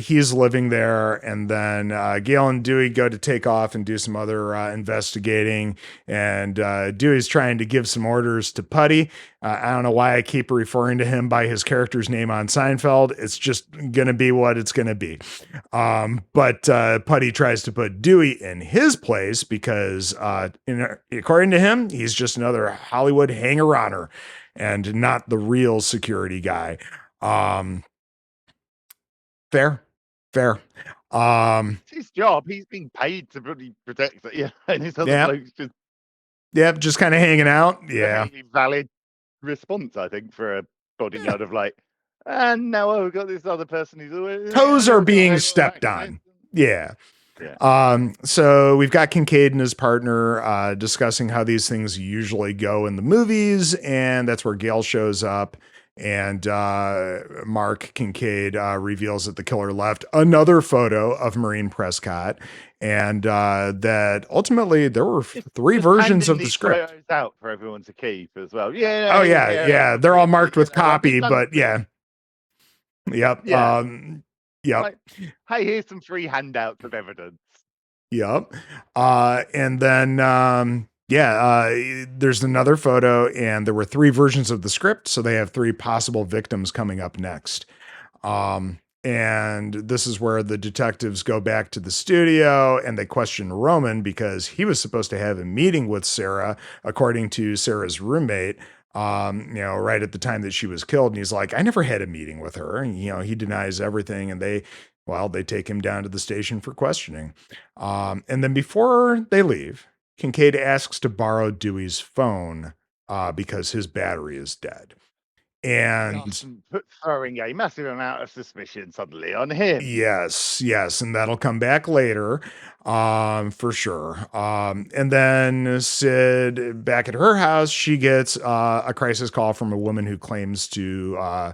he's living there, and then Gale and Dewey go to take off and do some other investigating, and Dewey's trying to give some orders to Putty. I don't know why I keep referring to him by his character's name on Seinfeld. It's just gonna be what it's gonna be. But Putty tries to put Dewey in his place because, according to him, he's just another Hollywood hanger-oner and not the real security guy. Um, Fair, fair. It's his job. He's being paid to really protect it. Yeah, and his other Yeah, blokes just yep, just kind of hanging out. Yeah, perfectly valid response, I think, for a bodyguard of like, and now we've got this other person who's toes are being stepped on. Yeah. Yeah. So we've got Kincaid and his partner discussing how these things usually go in the movies, and that's where Gale shows up. And Mark Kincaid reveals that the killer left another photo of Maureen Prescott, and that ultimately there were three versions of the script. Photos out for everyone to keep as well. Yeah. Oh yeah. They're all marked with copy, but yeah. Yep. Yeah. Yep. Like, hey, here's some free handouts of evidence. Yep. And then, there's another photo, and there were three versions of the script. So they have three possible victims coming up next. And this is where the detectives go back to the studio and they question Roman because he was supposed to have a meeting with Sarah, according to Sarah's roommate, right at the time that she was killed. And he's like, I never had a meeting with her. And, he denies everything. And they take him down to the station for questioning. And then before they leave, Kincaid asks to borrow Dewey's phone because his battery is dead. And throwing a massive amount of suspicion suddenly on him. Yes, and that'll come back later, for sure. And then Sid back at her house, she gets a crisis call from a woman who claims to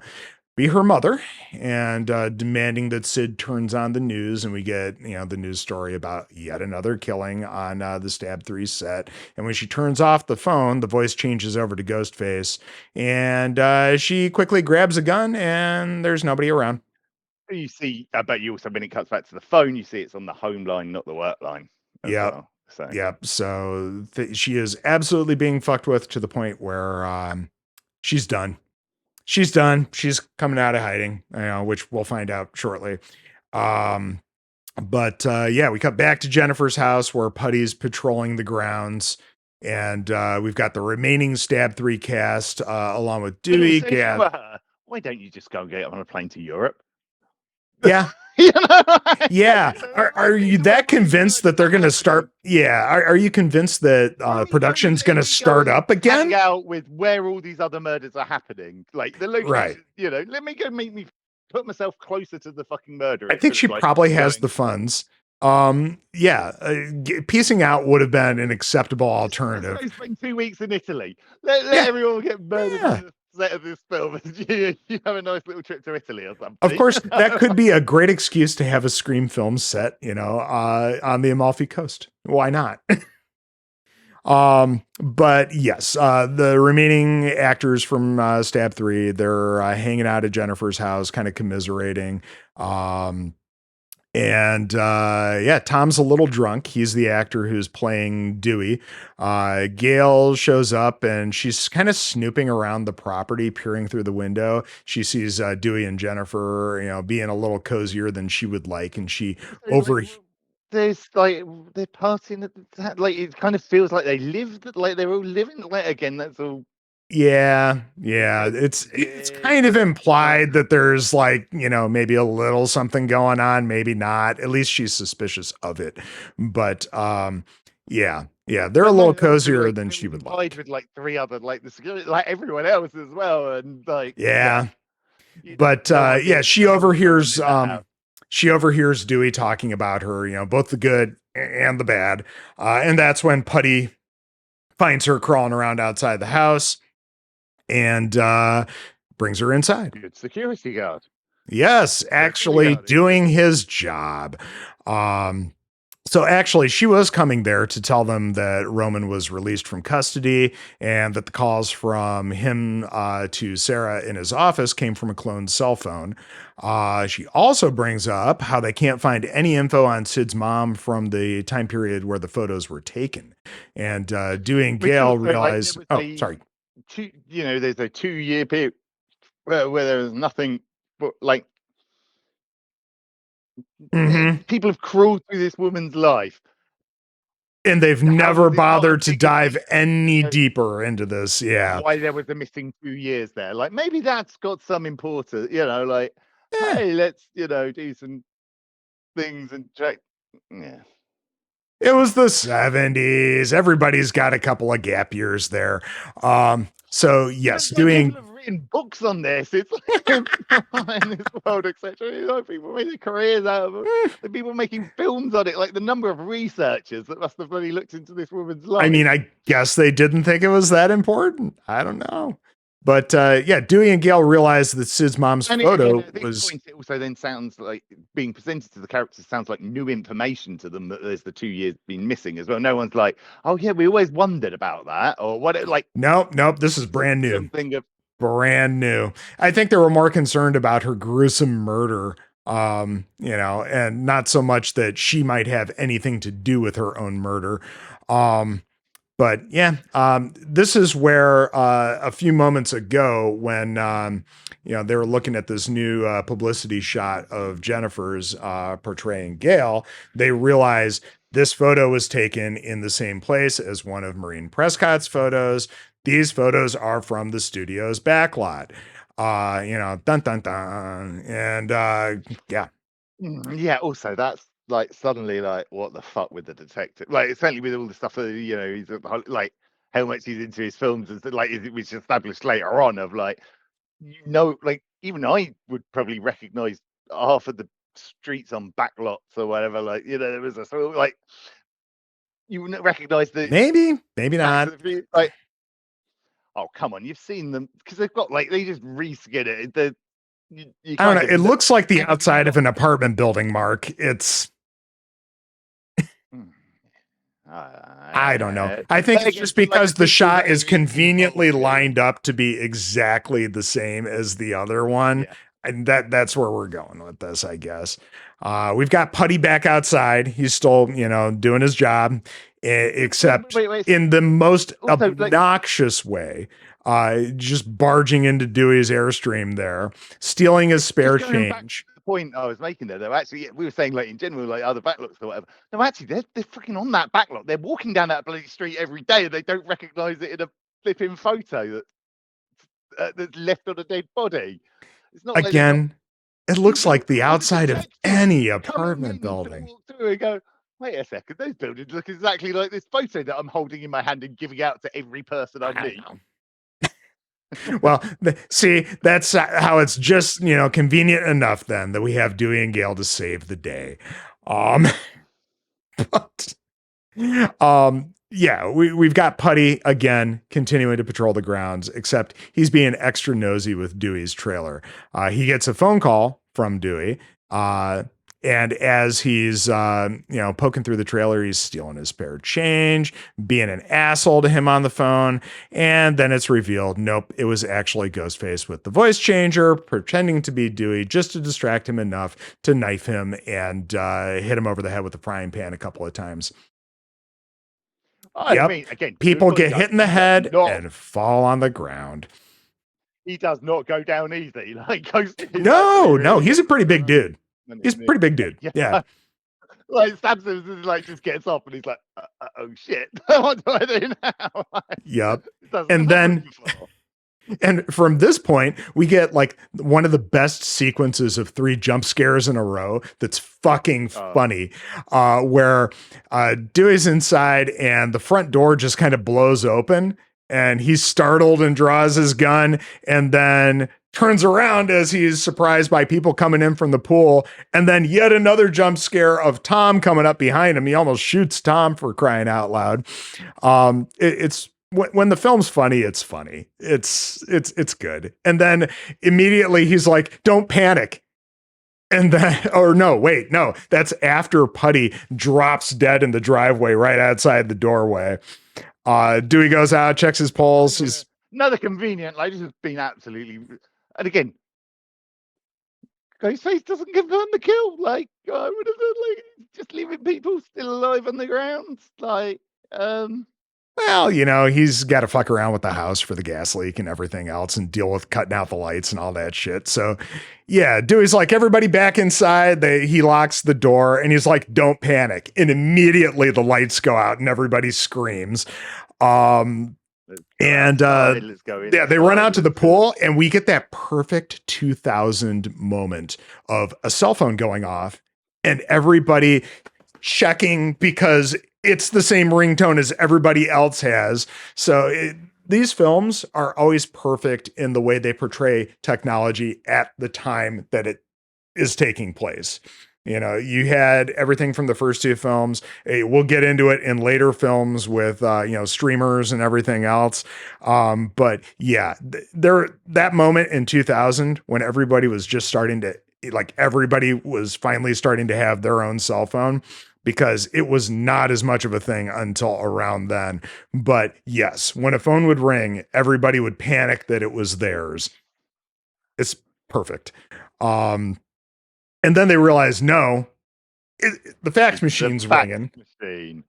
be her mother and demanding that Sid turns on the news, and we get the news story about yet another killing on the Stab 3 set. And when she turns off the phone, the voice changes over to Ghostface, and she quickly grabs a gun, and there's nobody around. You see, but you also, when it cuts back to the phone, you see it's on the home line, not the work line. Yep. Well. So she is absolutely being fucked with to the point where she's done. She's done. She's coming out of hiding, which we'll find out shortly. But we cut back to Jennifer's house where Putty's patrolling the grounds. And we've got the remaining Stab 3 cast along with Dewey. Why don't you just go and get on a plane to Europe? Yeah. Yeah. Are you that convinced that they're going to start? Yeah. Are you convinced that production's going to start up again? Hang out with where all these other murders are happening. Like the location, right. Let me go put myself closer to the fucking murder. I think she probably has the funds. Piecing out would have been an acceptable alternative. I spent 2 weeks in Italy. Let everyone get murdered. Set of this film, you have a nice little trip to Italy or something. Of course, that could be a great excuse to have a Scream film set, on the Amalfi Coast. Why not? But yes, the remaining actors from Stab 3, they're hanging out at Jennifer's house, kind of commiserating. Tom's a little drunk. He's the actor who's playing Dewey. Gale shows up and she's kind of snooping around the property, peering through the window. She sees Dewey and Jennifer, being a little cozier than she would like, and she there's like they're partying like it kind of feels like they lived like they're all living like again. That's all. Yeah. It's kind of implied that there's like, maybe a little something going on, maybe not. At least she's suspicious of it. But Yeah. Yeah. They're a But little no, also cozier like than it she was would implied like. with like three other like the security, like everyone else as well, and like yeah, Yeah. you know, But no idea yeah, what the hell was going on in that house. she overhears Dewey talking about her, both the good and the bad. And that's when Putty finds her crawling around outside the house and brings her inside. Good security guard. Yes, Security actually guard. doing his job. Um, so actually, she was coming there to tell them that Roman was released from custody and that the calls from him to Sarah in his office came from a cloned cell phone. She also brings up how they can't find any info on Sid's mom from the time period where the photos were taken. And Dewey and Which Gail also like there realize, was oh, a sorry. there's a 2 year period where there was nothing but like Mm-hmm. people have crawled through this woman's life. And they've How never was it not a bothered to bigger dive thing? any deeper into this. Yeah. Why there was a missing 2 years there? Like maybe that's got some importance. Like Eh, hey, let's do some things and check. Yeah. it was the 70s. Everybody's got a couple of gap years there. So yes, But people doing have written books on this. It's like in this world, etc. People making careers out of it. eh, The people making films on it. Like the number of researchers that must have really looked into this woman's I life. mean, I guess they didn't think it was that important. I don't know. But yeah, Dewey and Gail realized that Sid's mom's And again, photo at this was point, it also then sounds like being presented to the characters sounds like new information to them that there's the 2 years been missing as well. No one's like, oh yeah, we always wondered about that, or what? Like nope, this is brand new. something of Brand new. I think they were more concerned about her gruesome murder, and not so much that she might have anything to do with her own murder. Um, but yeah, this is where a few moments ago, when they were looking at this new publicity shot of Jennifer's portraying Gail, they realized this photo was taken in the same place as one of Maureen Prescott's photos. These photos are from the studio's backlot. Dun dun dun, and yeah. yeah. Also, that's like suddenly like what the fuck with the detective? Like certainly with all the stuff that he's like how much he's into his films and like which established later on of like like even I would probably recognize half of the streets on backlots or whatever. Like there was a sort of like you wouldn't recognize the Maybe backs not. of the like. Oh come on, you've seen them because they've got like they just reskin it. You I don't kind know. of It looks like the and you've outside got of an apartment building, Mark. hmm, I don't know. I think but it's again, just but like the because the people shot that is are involved conveniently here, lined up to be exactly the same as the other one. yeah. And that's where we're going with this, I guess. We've got Putty back outside. He's still, doing his job, except Wait, in the most also like obnoxious way, just barging into Dewey's Airstream there, stealing his just spare going back change. to the point I was making there, though, actually, we were saying like in general, like other backlocks or whatever. No, actually, they're freaking on that backlot. They're walking down that bloody street every day, and they don't recognise it in a flipping photo that's left on a dead body. It's not like they've got Again, it looks people like the or the outside of detectives any coming apartment in to building. walk through and go. Wait a second, those buildings look exactly like this photo that I'm holding in my hand and giving out to every person I I meet. know. Well, see, that's how it's just, convenient enough then that we have Dewey and Gale to save the day. Um, but, yeah, we've got Putty again continuing to patrol the grounds, except he's being extra nosy with Dewey's trailer. He gets a phone call from Dewey. And as he's, poking through the trailer, he's stealing his spare change, being an asshole to him on the phone. And then it's revealed, nope, it was actually Ghostface with the voice changer, pretending to be Dewey just to distract him enough to knife him and hit him over the head with a frying pan a couple of times. I Yep. mean, again, kudos People to the get guy. hit in the He does head not. and fall on the ground. He does not go down easy. Like Ghost is actually No, really he's a gets pretty big dude. He's a pretty big yeah, dude. yeah. Yeah. Like stabs him and like just gets up and he's like, oh shit, what do I do now? Like, Yep. it doesn't And happen then before. And from this point, we get like one of the best sequences of 3 jump scares in a row that's fucking funny, where Dewey's inside and the front door just kind of blows open and he's startled and draws his gun and then turns around as he's surprised by people coming in from the pool. And then yet another jump scare of Tom coming up behind him. He almost shoots Tom, for crying out loud. It's when the film's funny, it's funny. It's good. And then immediately he's like, "Don't panic." And then, or no, wait, no, that's after Putty drops dead in the driveway right outside the doorway. Dewey goes out, checks his pulse. He's another convenient. Like, this has been absolutely. And again, Ghostface doesn't confirm the kill. Like, I would have done, like, just leaving people still alive on the ground. Like, well, you know, he's got to fuck around with the house for the gas leak and everything else and deal with cutting out the lights and all that shit. So, yeah, Dewey's like, everybody back inside. He locks the door and he's like, "Don't panic." And immediately the lights go out and everybody screams. Yeah, they run out to the pool and we get that perfect 2000 moment of a cell phone going off and everybody checking because it's the same ringtone as everybody else has. So these films are always perfect in the way they portray technology at the time that it is taking place. You know, you had everything from the first 2 films. We'll get into it in later films with, streamers and everything else. But yeah, that moment in 2000 when everybody was just starting to, like, everybody was finally starting to have their own cell phone, because it was not as much of a thing until around then. But yes, when a phone would ring, everybody would panic that it was theirs. It's perfect. And then they realize, no, the fax machine's ringing. Machine.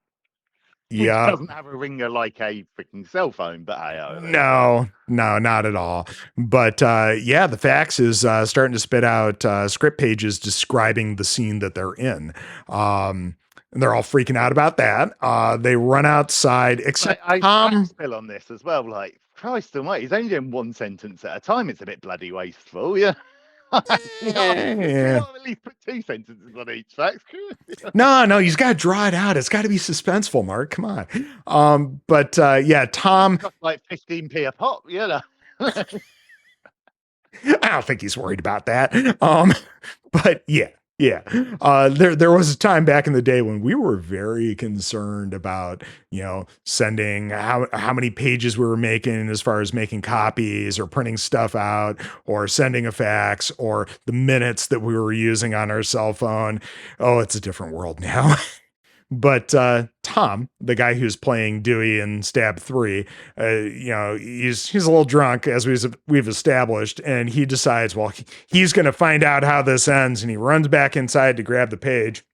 Yeah. It doesn't have a ringer like a freaking cell phone, but no, not at all. But yeah, the fax is starting to spit out script pages describing the scene that they're in. And they're all freaking out about that. They run outside, except Tom. Spill on this as well. Like, Christ almighty, he's only doing 1 sentence at a time. It's a bit bloody wasteful, yeah. At least put 2 sentences on each fax. No, he's got to draw it out. It's got to be suspenseful, Mark. Come on. But yeah, Tom. Like 15p a pop, you know. I don't think he's worried about that. But yeah. There was a time back in the day when we were very concerned about, sending how many pages we were making as far as making copies or printing stuff out or sending a fax or the minutes that we were using on our cell phone. Oh, it's a different world now. But Tom, the guy who's playing Dewey in Stab 3, he's a little drunk, as we've established, and he decides, well, he's going to find out how this ends, and he runs back inside to grab the page.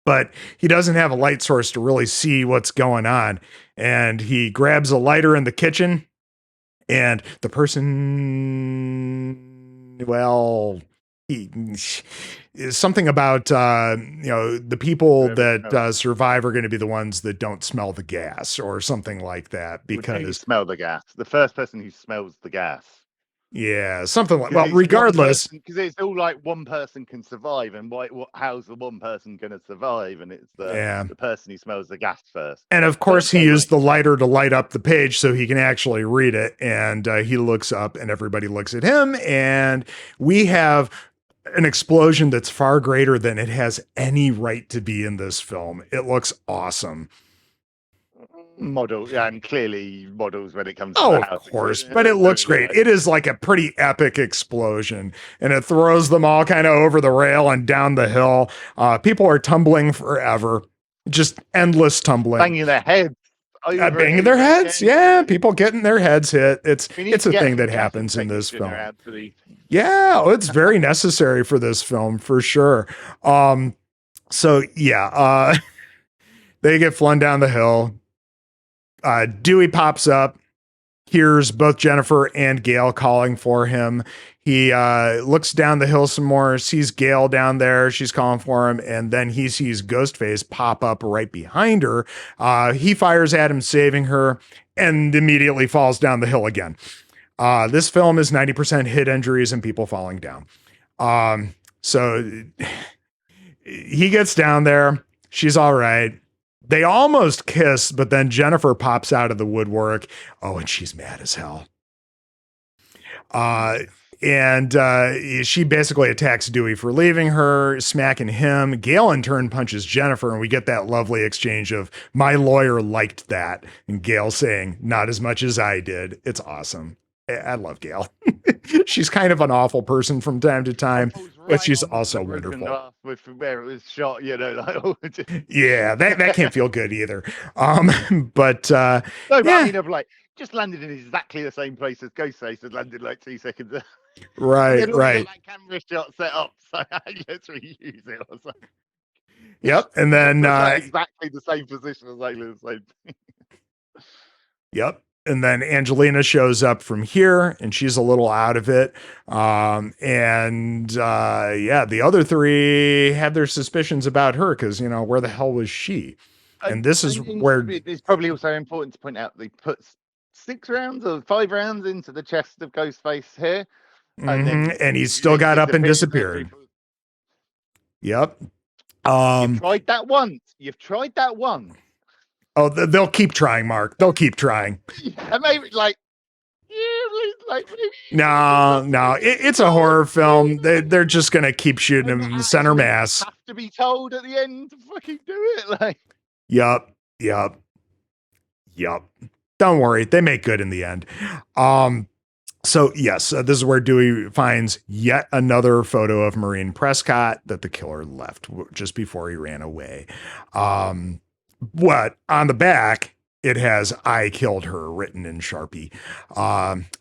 But he doesn't have a light source to really see what's going on, and he grabs a lighter in the kitchen, and the person, well, something about the people that survive are going to be the ones that don't smell the gas or something like that, because smell the gas. The first person who smells the gas. Yeah, something like, well, regardless, because it's all like one person can survive, and how's the one person going to survive? And it's the person who smells the gas first. And of course, he used the lighter to light up the page so he can actually read it. And he looks up, and everybody looks at him, and we have an explosion that's far greater than it has any right to be in this film. It looks awesome. Model, and clearly models when it comes to of course, but it looks great. It is like a pretty epic explosion, and it throws them all kind of over the rail and down the hill. People are tumbling forever, just endless tumbling, banging their heads. Banging their heads, yeah. People getting their heads hit. It's a thing that happens in this film. Yeah, it's very necessary for this film for sure. So yeah, they get flung down the hill. Dewey pops up, hears both Jennifer and Gail calling for him. He looks down the hill some more, sees Gail down there. She's calling for him. And then he sees Ghostface pop up right behind her. He fires at him, saving her, and immediately falls down the hill again. This film is 90% head injuries and people falling down. So he gets down there. She's all right. They almost kiss, but then Jennifer pops out of the woodwork. Oh, and she's mad as hell. And she basically attacks Dewey for leaving her, smacking him. Gail in turn punches Jennifer, and we get that lovely exchange of "my lawyer liked that," and Gail saying, "not as much as I did." It's awesome. I love Gail. She's kind of an awful person from time to time, but she's also wonderful. With where it was shot, Yeah, that can't feel good either. But no, but yeah, I mean, of like just landed in exactly the same place as Ghostface had landed like 2 seconds. right. Got that camera shot set up, so let's reuse it or something. Yep, and then exactly the same position, exactly the same thing. Yep. And then Angelina shows up from here and she's a little out of it. Yeah, the other three have their suspicions about her because, where the hell was she? And this is where it's probably also important to point out they put 6 rounds or 5 rounds into the chest of Ghostface here. And he's still got up and disappeared. Yep. You've tried that once. Oh, they'll keep trying, Mark. They'll keep trying. Maybe no, it's a horror film. They're just gonna keep shooting him center mass. Have to be told at the end to fucking do it. Yup. Don't worry, they make good in the end. So yes, this is where Dewey finds yet another photo of Maureen Prescott that the killer left just before he ran away. What on the back, it has "I killed her" written in Sharpie.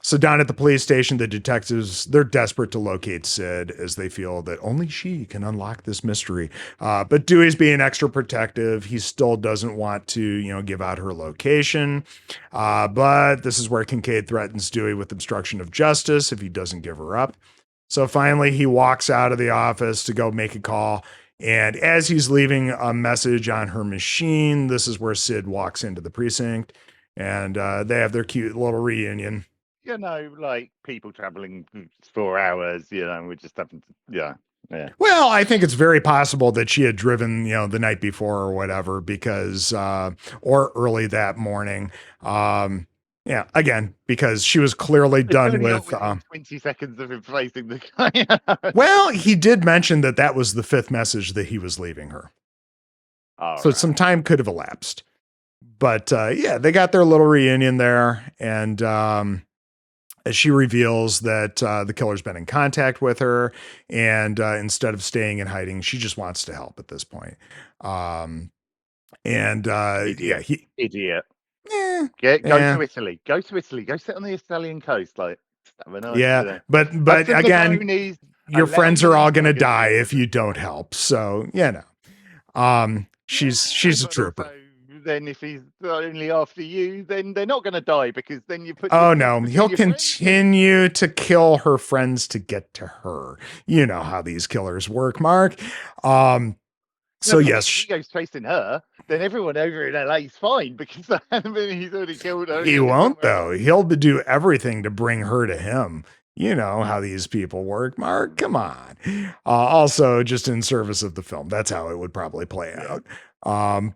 So down at the police station, the detectives, they're desperate to locate Sid as they feel that only she can unlock this mystery. But Dewey's being extra protective. He still doesn't want to, give out her location. But this is where Kincaid threatens Dewey with obstruction of justice if he doesn't give her up. So finally, he walks out of the office to go make a call. And as he's leaving a message on her machine, this is where Sid walks into the precinct and they have their cute little reunion. Like people traveling 4 hours, we're just having to, yeah. Well, I think it's very possible that she had driven, the night before or whatever, because, or early that morning. Yeah, again, because she was clearly done with 20 seconds of replacing the guy. Well, he did mention that was the 5th message that he was leaving her. So some time could have elapsed. But yeah, they got their little reunion there. And as she reveals that the killer's been in contact with her. And instead of staying and hiding, she just wants to help at this point. Idiot. Yeah, Idiot. Go to Italy. Go sit on the Italian coast. Yeah, but again, your friends are all going to die if you don't help. So, she's a trooper. Also, then if he's only after you, then they're not going to die because then you put. Oh no, he'll continue to kill her friends to get to her. You know how these killers work, Mark. So yes, if he goes chasing her, then everyone over in LA is fine because he's already killed her. He won't though. He'll do everything to bring her to him. You know how these people work, Mark. Come on. Also, just in service of the film, that's how it would probably play out.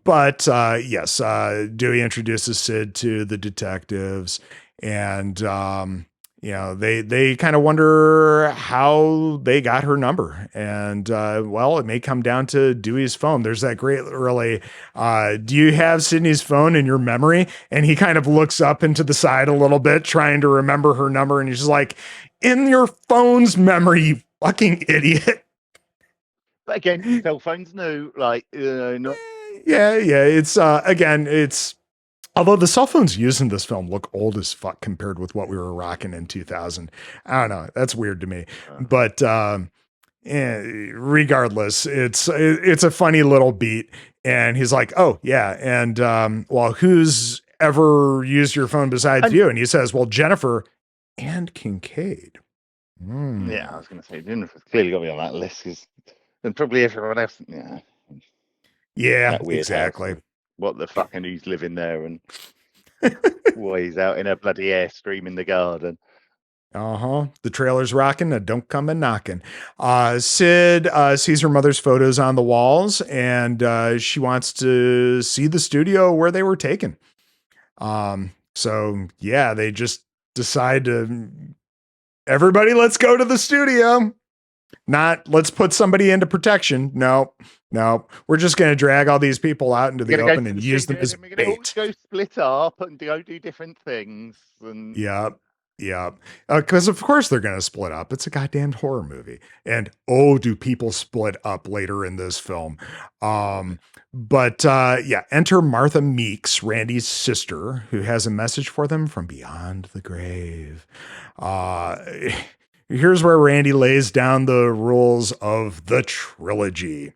But yes, Dewey introduces Sid to the detectives, and they kind of wonder how they got her number. And well, it may come down to Dewey's phone. There's that great really, do you have Sydney's phone in your memory? And he kind of looks up into the side a little bit, trying to remember her number. And he's just like, in your phone's memory, you fucking idiot. But again, cell phones new, not. Yeah. It's again, it's. Although the cell phones used in this film look old as fuck compared with what we were rocking in 2000. I don't know. That's weird to me. But regardless, it's a funny little beat. And he's like, oh, yeah. And well, who's ever used your phone besides you? And he says, well, Jennifer and Kincaid. Yeah, I was going to say, Jennifer's clearly got to be on that list. And probably everyone else. Yeah, exactly. What the fuck, and who's living there and why he's out in a bloody Airstream in the garden. Uh-huh. The trailer's rocking. Don't come a knocking. Sid sees her mother's photos on the walls, and she wants to see the studio where they were taken. So yeah, they just decide to everybody, let's go to the studio. Not let's put somebody into protection. No, no. We're just going to drag all these people out into We're the gonna go open to and the use them studio, as then we're gonna all bait. go split up and go do different things. And Yep. Yep. Because of course they're going to split up. It's a goddamn horror movie. And oh, do people split up later in this film. God. But yeah, enter Martha Meeks, Randy's sister, who has a message for them from beyond the grave. Uh, here's where Randy lays down the rules of the trilogy.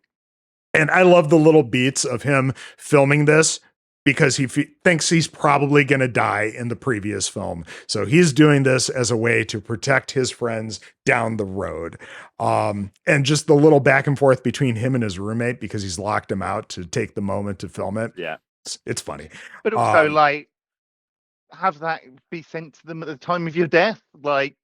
And I love the little beats of him filming this because he thinks he's probably going to die in the previous film. So he's doing this as a way to protect his friends down the road. And just the little back and forth between him and his roommate because he's locked him out to take the moment to film it. Yeah. It's funny. But also, like, have that be sent to them at the time of your death. Like,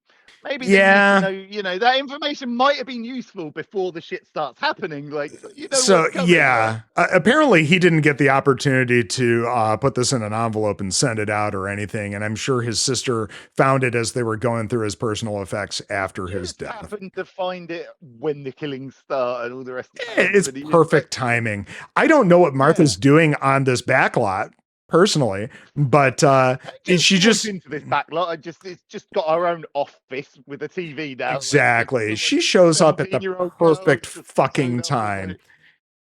maybe they need to know, that information might have been useful before the shit starts happening. Like, So what's coming. yeah, apparently he didn't get the opportunity to put this in an envelope and send it out or anything. And I'm sure his sister found it as they were going through his personal effects after his death. Happened to find it when the killings start and all the rest of it. It's perfect timing. I don't know what Martha's doing on this backlot personally, but she just into this backlot and it's just got her own office with a TV now. Exactly. Like, she shows up at the perfect fucking time.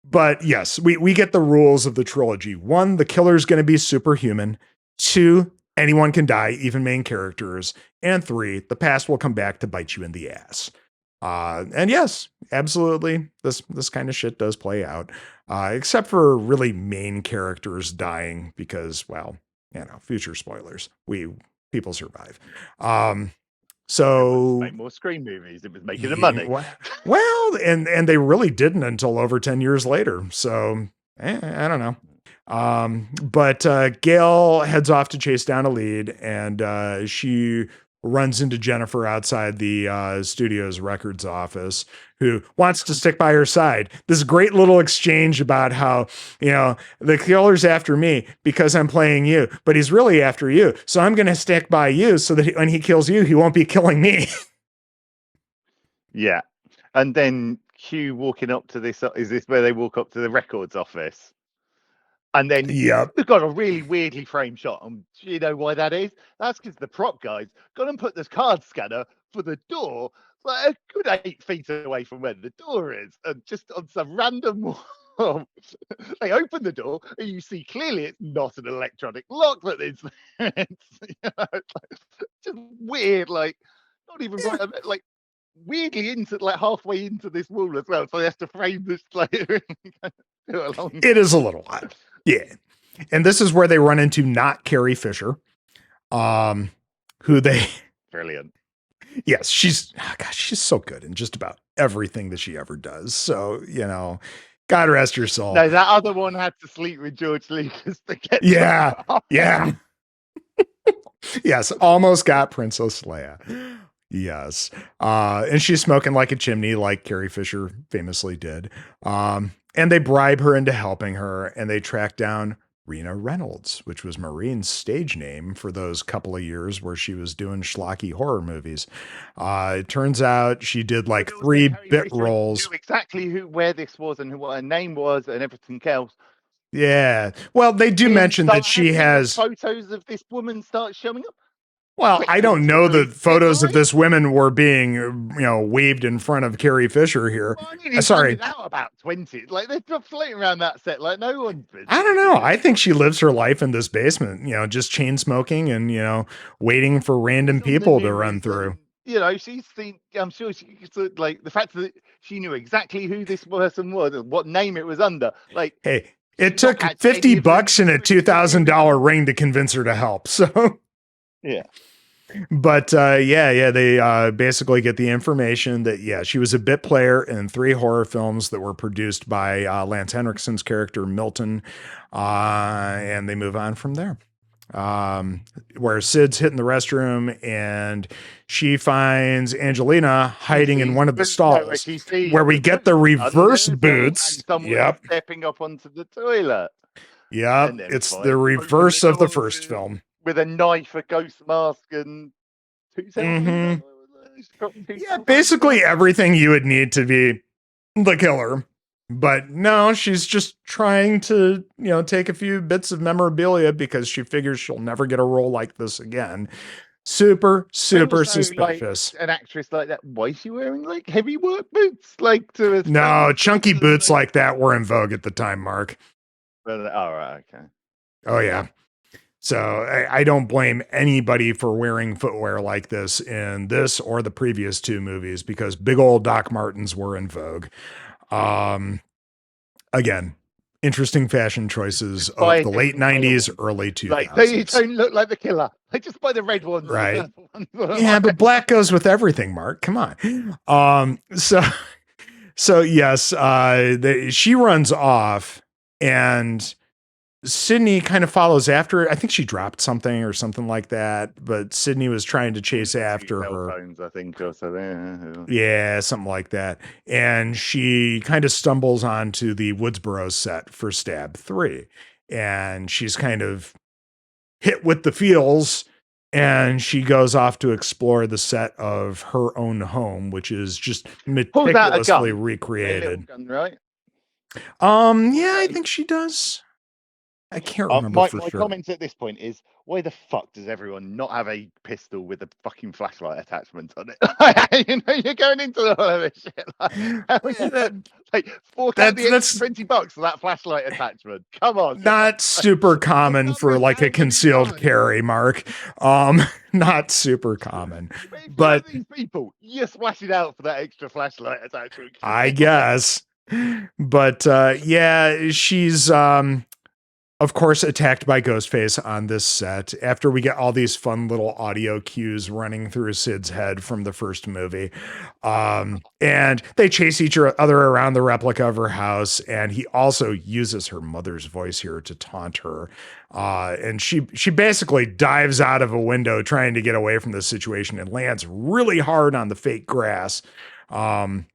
But yes, we get the rules of the trilogy. 1, the killer's going to be superhuman. 2, anyone can die, even main characters. And 3, the past will come back to bite you in the ass. And yes, absolutely, this kind of shit does play out, except for really main characters dying because, well, future spoilers. People survive. So make more Scream movies. It was making the money. Well, and they really didn't until over 10 years later. So I don't know. But Gail heads off to chase down a lead, and she runs into Jennifer outside the studio's records office, who wants to stick by her side. This great little exchange about how, the killer's after me because I'm playing you, but he's really after you. So I'm going to stick by you so that when he kills you, he won't be killing me. Yeah. And then Q walking up to this, is this where they walk up to the records office? And then we've got a really weirdly framed shot. Do you know why that is? That's because the prop guys got and put this card scanner for the door like a good 8 feet away from where the door is. And just on some random wall, they open the door and you see clearly it's not an electronic lock that is there. It's just weird, like not even right, like weirdly into like halfway into this wall as well. So they have to frame this later. It is a little odd. Yeah. And this is where they run into not Carrie Fisher, who they brilliant. Yes, she's so good in just about everything that she ever does. So, God rest her soul. No, that other one had to sleep with George Lucas to get Yeah. Yes, almost got Princess Leia. Yes. And she's smoking like a chimney, like Carrie Fisher famously did. And they bribe her into helping her, and they track down Rena Reynolds, which was Maureen's stage name for those couple of years where she was doing schlocky horror movies. It turns out she did like 3 bit roles. Knew exactly where this was and what her name was and everything else. Yeah. Well, they do mention that she has photos of this woman start showing up. Well, I don't know that photos of this woman were being, waved in front of Carrie Fisher here. Well, sorry. Out about 20. Like, they're floating around that set like no one. I don't know. I think she lives her life in this basement, just chain smoking and, waiting for random people to run through. She's seen, I'm sure she, like, the fact that she knew exactly who this person was and what name it was under. Like, hey, it took $50 and a $2,000 ring to convince her to help. So. Yeah. But they basically get the information that, she was a bit player in 3 horror films that were produced by Lance Henriksen's character, Milton. And they move on from there. where Sid's hitting the restroom and she finds Angelina She hiding in sees, one of the no, where stalls she sees where we the get the boots reverse under the door and boots. someone Yep. stepping up onto the toilet. Yep. And then It's the finds open the reverse of the doors first film. with a knife, a ghost mask, and two cell phones. Mm-hmm. She's got two Yeah, cell phones basically there. everything you would need to be the killer. But no, she's just trying to, take a few bits of memorabilia because she figures she'll never get a role like this again. Super, And super also, like, suspicious. an actress like that, why is she wearing like heavy work boots, like to a No, film chunky set? boots like that were in vogue at the time, Mark. Oh, right, okay. Oh, yeah. So I don't blame anybody for wearing footwear like this in this or the previous two movies because big old Doc Martens were in vogue. Um, Again, interesting fashion choices Just buy of a the late different color 90s, one. early Like, they 2000s. don't look like the killer. Like, just buy the red ones, the Right. purple ones, or Yeah, but whatever. black goes with everything, Mark. Come on. So yes, she runs off and Sydney kind of follows after her. I think she dropped something or something like that, but Sydney was trying to One of chase the two after cell her. phones, I think, or something. Yeah, something like that. And she kind of stumbles onto the Woodsboro set for Stab 3. And she's kind of hit with the feels and she goes off to explore the set of her own home, which is just Pulls out a meticulously gun. A little recreated. gun, right? Yeah, I think she does. I can't remember My for sure. comments at this point is, why the fuck does everyone not have a pistol with a fucking flashlight attachment on it? You're going into all of this shit. How are you that, like fork out the extra that's $20 for that flashlight attachment? Come on, not super you've common done for this like how a many concealed times? carry, Mark. Um, not super common, But if you're one but of these people, you splash it out for that extra flashlight attachment. I guess. But yeah, she's of course attacked by Ghostface on this set after we get all these fun little audio cues running through Sid's head from the first movie. And they chase each other around the replica of her house, and he also uses her mother's voice here to taunt her. And she basically dives out of a window trying to get away from this situation and lands really hard on the fake grass. Um,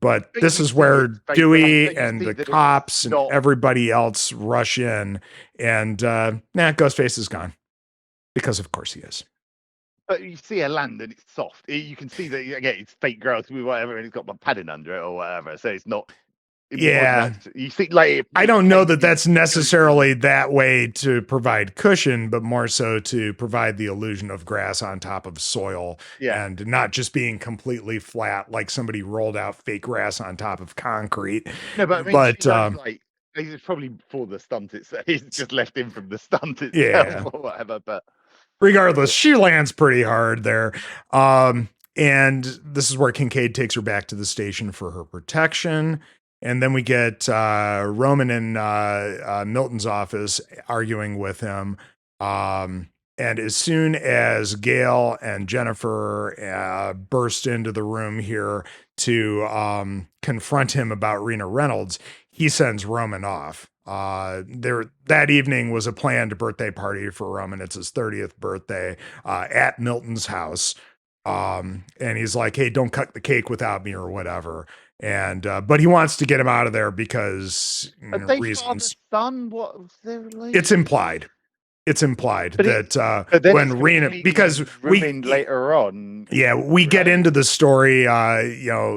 but But this you is see where it's fake grass, so Dewey you and see the that it's cops and not. everybody else rush in, and Ghostface is gone because, of course, he is. But you see a land and it's soft. You can see that again. It's fake grass with whatever, and it's got padding under it or whatever. So it's not. It wasn't Yeah, actually. You see, like I it don't know that painted that's goes. necessarily that way to provide cushion, but more so to provide the illusion of grass on top of soil Yeah. and not just being completely flat like somebody rolled out fake grass on top of concrete. No, but I mean, she But does like. It's probably for the stunt. It's just left in from the stunt itself yeah, or whatever. But regardless, she lands pretty hard there. And this is where Kincaid takes her back to the station for her protection. And then we get Roman in Milton's office arguing with him. And as soon as Gail and Jennifer burst into the room here to confront him about Rena Reynolds, he sends Roman off. There that evening was a planned birthday party for Roman. It's his 30th birthday at Milton's house. And he's like, "Hey, don't cut the cake without me or whatever." And but he wants to get him out of there because are they father reasons. son? What was their It's relationship? implied. It's implied But it. that But then it's when going to Rena, be because ruined later on, yeah, we get right? into the story.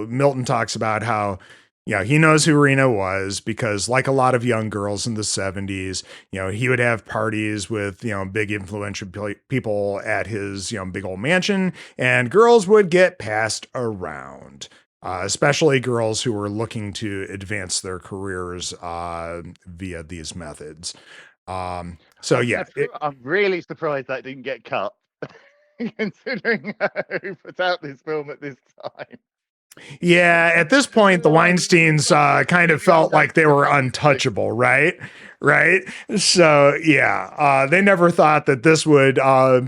Milton talks about how, he knows who Rena was because, like a lot of young girls in the 70s, he would have parties with, big influential people at his, big old mansion, and girls would get passed around. Especially girls who were looking to advance their careers via these methods. So yeah, I'm really surprised that didn't get cut, considering who put out this film at this time. yeah, at this point, the Weinsteins kind of felt like they were untouchable, right? Right. So, yeah, they never thought that this would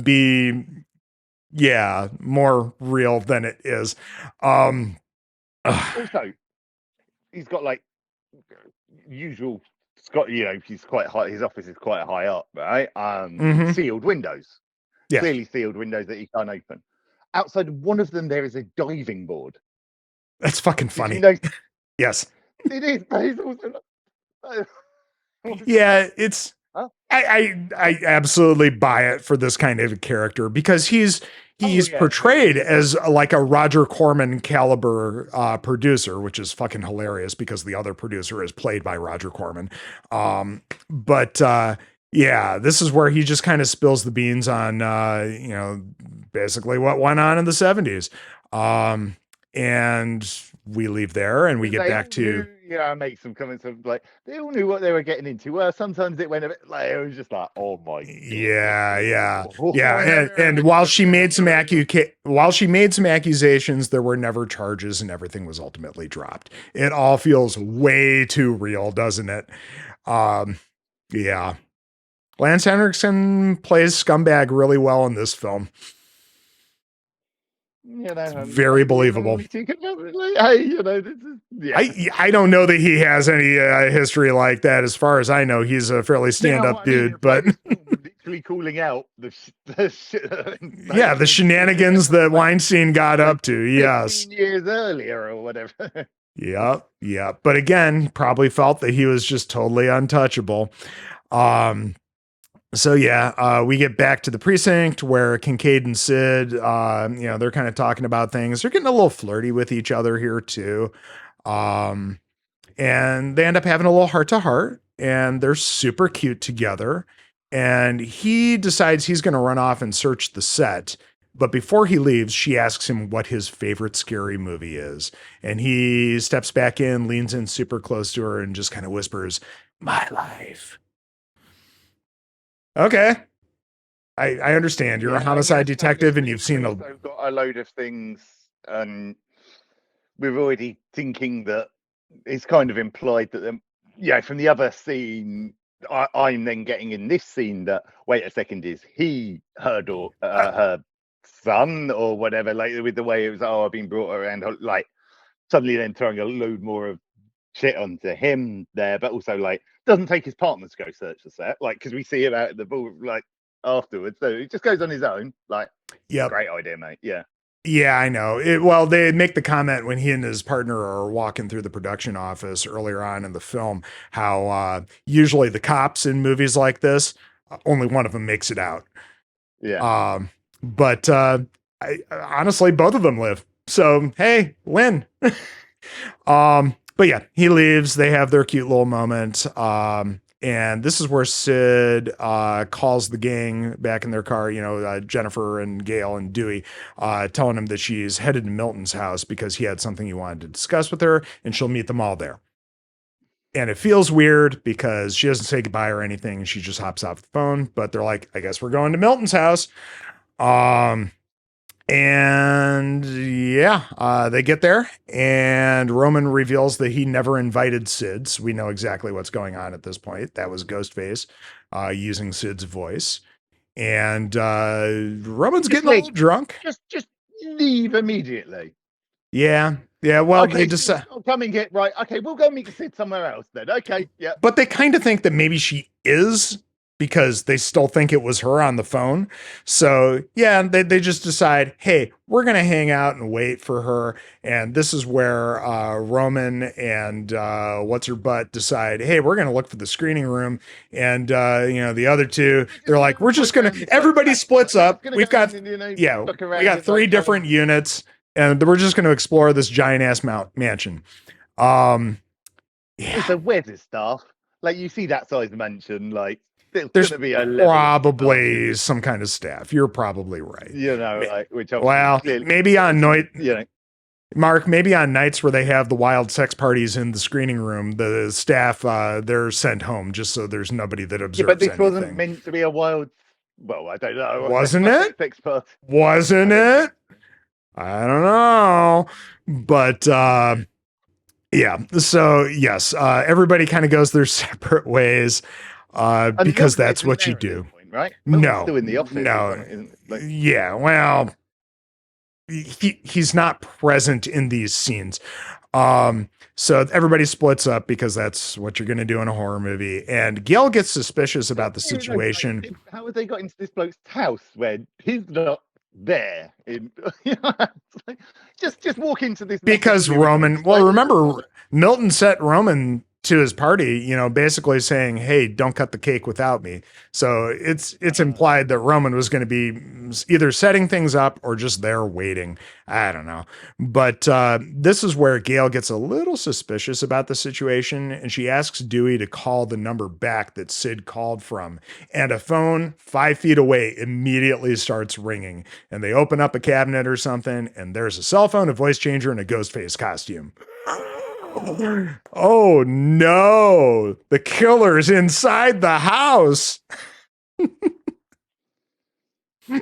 be, yeah, more real than it is. Um, Also, he's got like usual Scott, he's quite high. His office is quite high up, right? Mm-hmm. Sealed windows, Yeah, clearly sealed windows that he can't open. Outside one of them, there is a diving board. that's fucking Did you funny. know? Yes. It is, but it's also like, I was just like, Yeah, it's huh? I absolutely buy it for this kind of character because Oh he's yeah, portrayed as like a Roger Corman caliber producer, which is fucking hilarious because the other producer is played by Roger Corman. But yeah, this is where he just kind of spills the beans on basically what went on in the 70s. And we leave there and we get they all back knew. to I make some comments of like they all knew what they were getting into. Well, sometimes it went a bit like it was just like, oh my god, yeah, I never and while remember she made some that. accusations, there were never charges, and everything was ultimately dropped. It all feels way too real, doesn't it? Um, yeah, Lance Henriksen plays scumbag really well in this film. It's very Maybe in the believable. morning you could like, hey, this is I don't know that he has any history like that. As far as I know, he's a fairly stand Now, up what I mean dude, is like but this film literally calling out the shit yeah, the shenanigans that like Weinstein got up to. Yes. 15 years earlier or whatever. Yep. Yep. But again, probably felt that he was just totally untouchable. Um, so yeah, we get back to the precinct where Kincaid and Sid, they're kind of talking about things. They're getting a little flirty with each other here too. Um, and they end up having a little heart to heart and they're super cute together. And he decides he's going to run off and search the set. But before he leaves, she asks him what his favorite scary movie is. And he steps back in, leans in super close to her, and just kind of whispers, "My life." Okay. I understand. You're a I homicide guess detective and you've we've seen a. also got a load of things, and we're already thinking that it's kind of implied that from the other scene, I'm then getting in this scene that wait a second, is he her son or whatever? Like with the way it was, I've been brought around, like suddenly then throwing a load more of shit onto him there, but also like doesn't take his partner to go search the set, like because we see him out at the ball like afterwards, so he just goes on his own. Like, Yep. great idea, mate. Yeah. Yeah, I know. Well, they make the comment when he and his partner are walking through the production office earlier on in the film how usually the cops in movies like this, only one of them makes it out. Yeah. But honestly, both of them live. So, hey, win. But yeah, he leaves. They have their cute little moment. And this is where Sid calls the gang back in their car, Jennifer and Gail and Dewey, telling him that she's headed to Milton's house because he had something he wanted to discuss with her and she'll meet them all there. And it feels weird because she doesn't say goodbye or anything. And she just hops off the phone, but they're like, I guess we're going to Milton's house. And yeah, they get there, and Roman reveals that he never invited Sid. So we know exactly what's going on at this point. That was Ghostface using Sid's voice. And Roman's Just getting a little like, drunk. just leave immediately. Yeah. Yeah. Well, Okay, they just. come and get right. Okay, we'll go meet Sid somewhere else then. Okay, yeah. But they kind of think that maybe she is because they still think it was her on the phone. So yeah, they just decide, hey, we're going to hang out and wait for her. And this is where Roman and what's her butt decide, hey, we're going to look for the screening room. And the other two, they're like, we're just going to, everybody splits up. We've got, we got three different units and we're just going to explore this giant ass mansion. Yeah. Also, where's his staff? Like, you see that size mansion, like, There's going to be a probably some kind of staff. You're probably right. like, which well, clearly, maybe on night, you Mark, maybe on nights where they have the wild sex parties in the screening room, the staff they're sent home just so there's nobody that observes. But this anything. wasn't meant to be a wild. Well, I don't know. Wasn't it? Sex party. Wasn't it? I don't know, but. Yeah. So yes, everybody kind of goes their separate ways because that's what you do. Point, right? No, still in the office. No. Yeah. Well, he's not present in these scenes. So everybody splits up because that's what you're going to do in a horror movie. And Gail gets suspicious about the Fair enough, like, situation how have they got into this bloke's house when he's not there? It's like, just walk into this massive because living room Roman, well, straight as remember, well. Milton set Roman to his party, basically saying, "Hey, don't cut the cake without me." So it's implied that Roman was going to be either setting things up or just there waiting. I don't know, but this is where Gail gets a little suspicious about the situation, and she asks Dewey to call the number back that Sid called from, and a phone 5 feet away immediately starts ringing, and they open up a cabinet or something, and there's a cell phone, a voice changer, and a ghost face costume. Oh no, the killer's inside the house.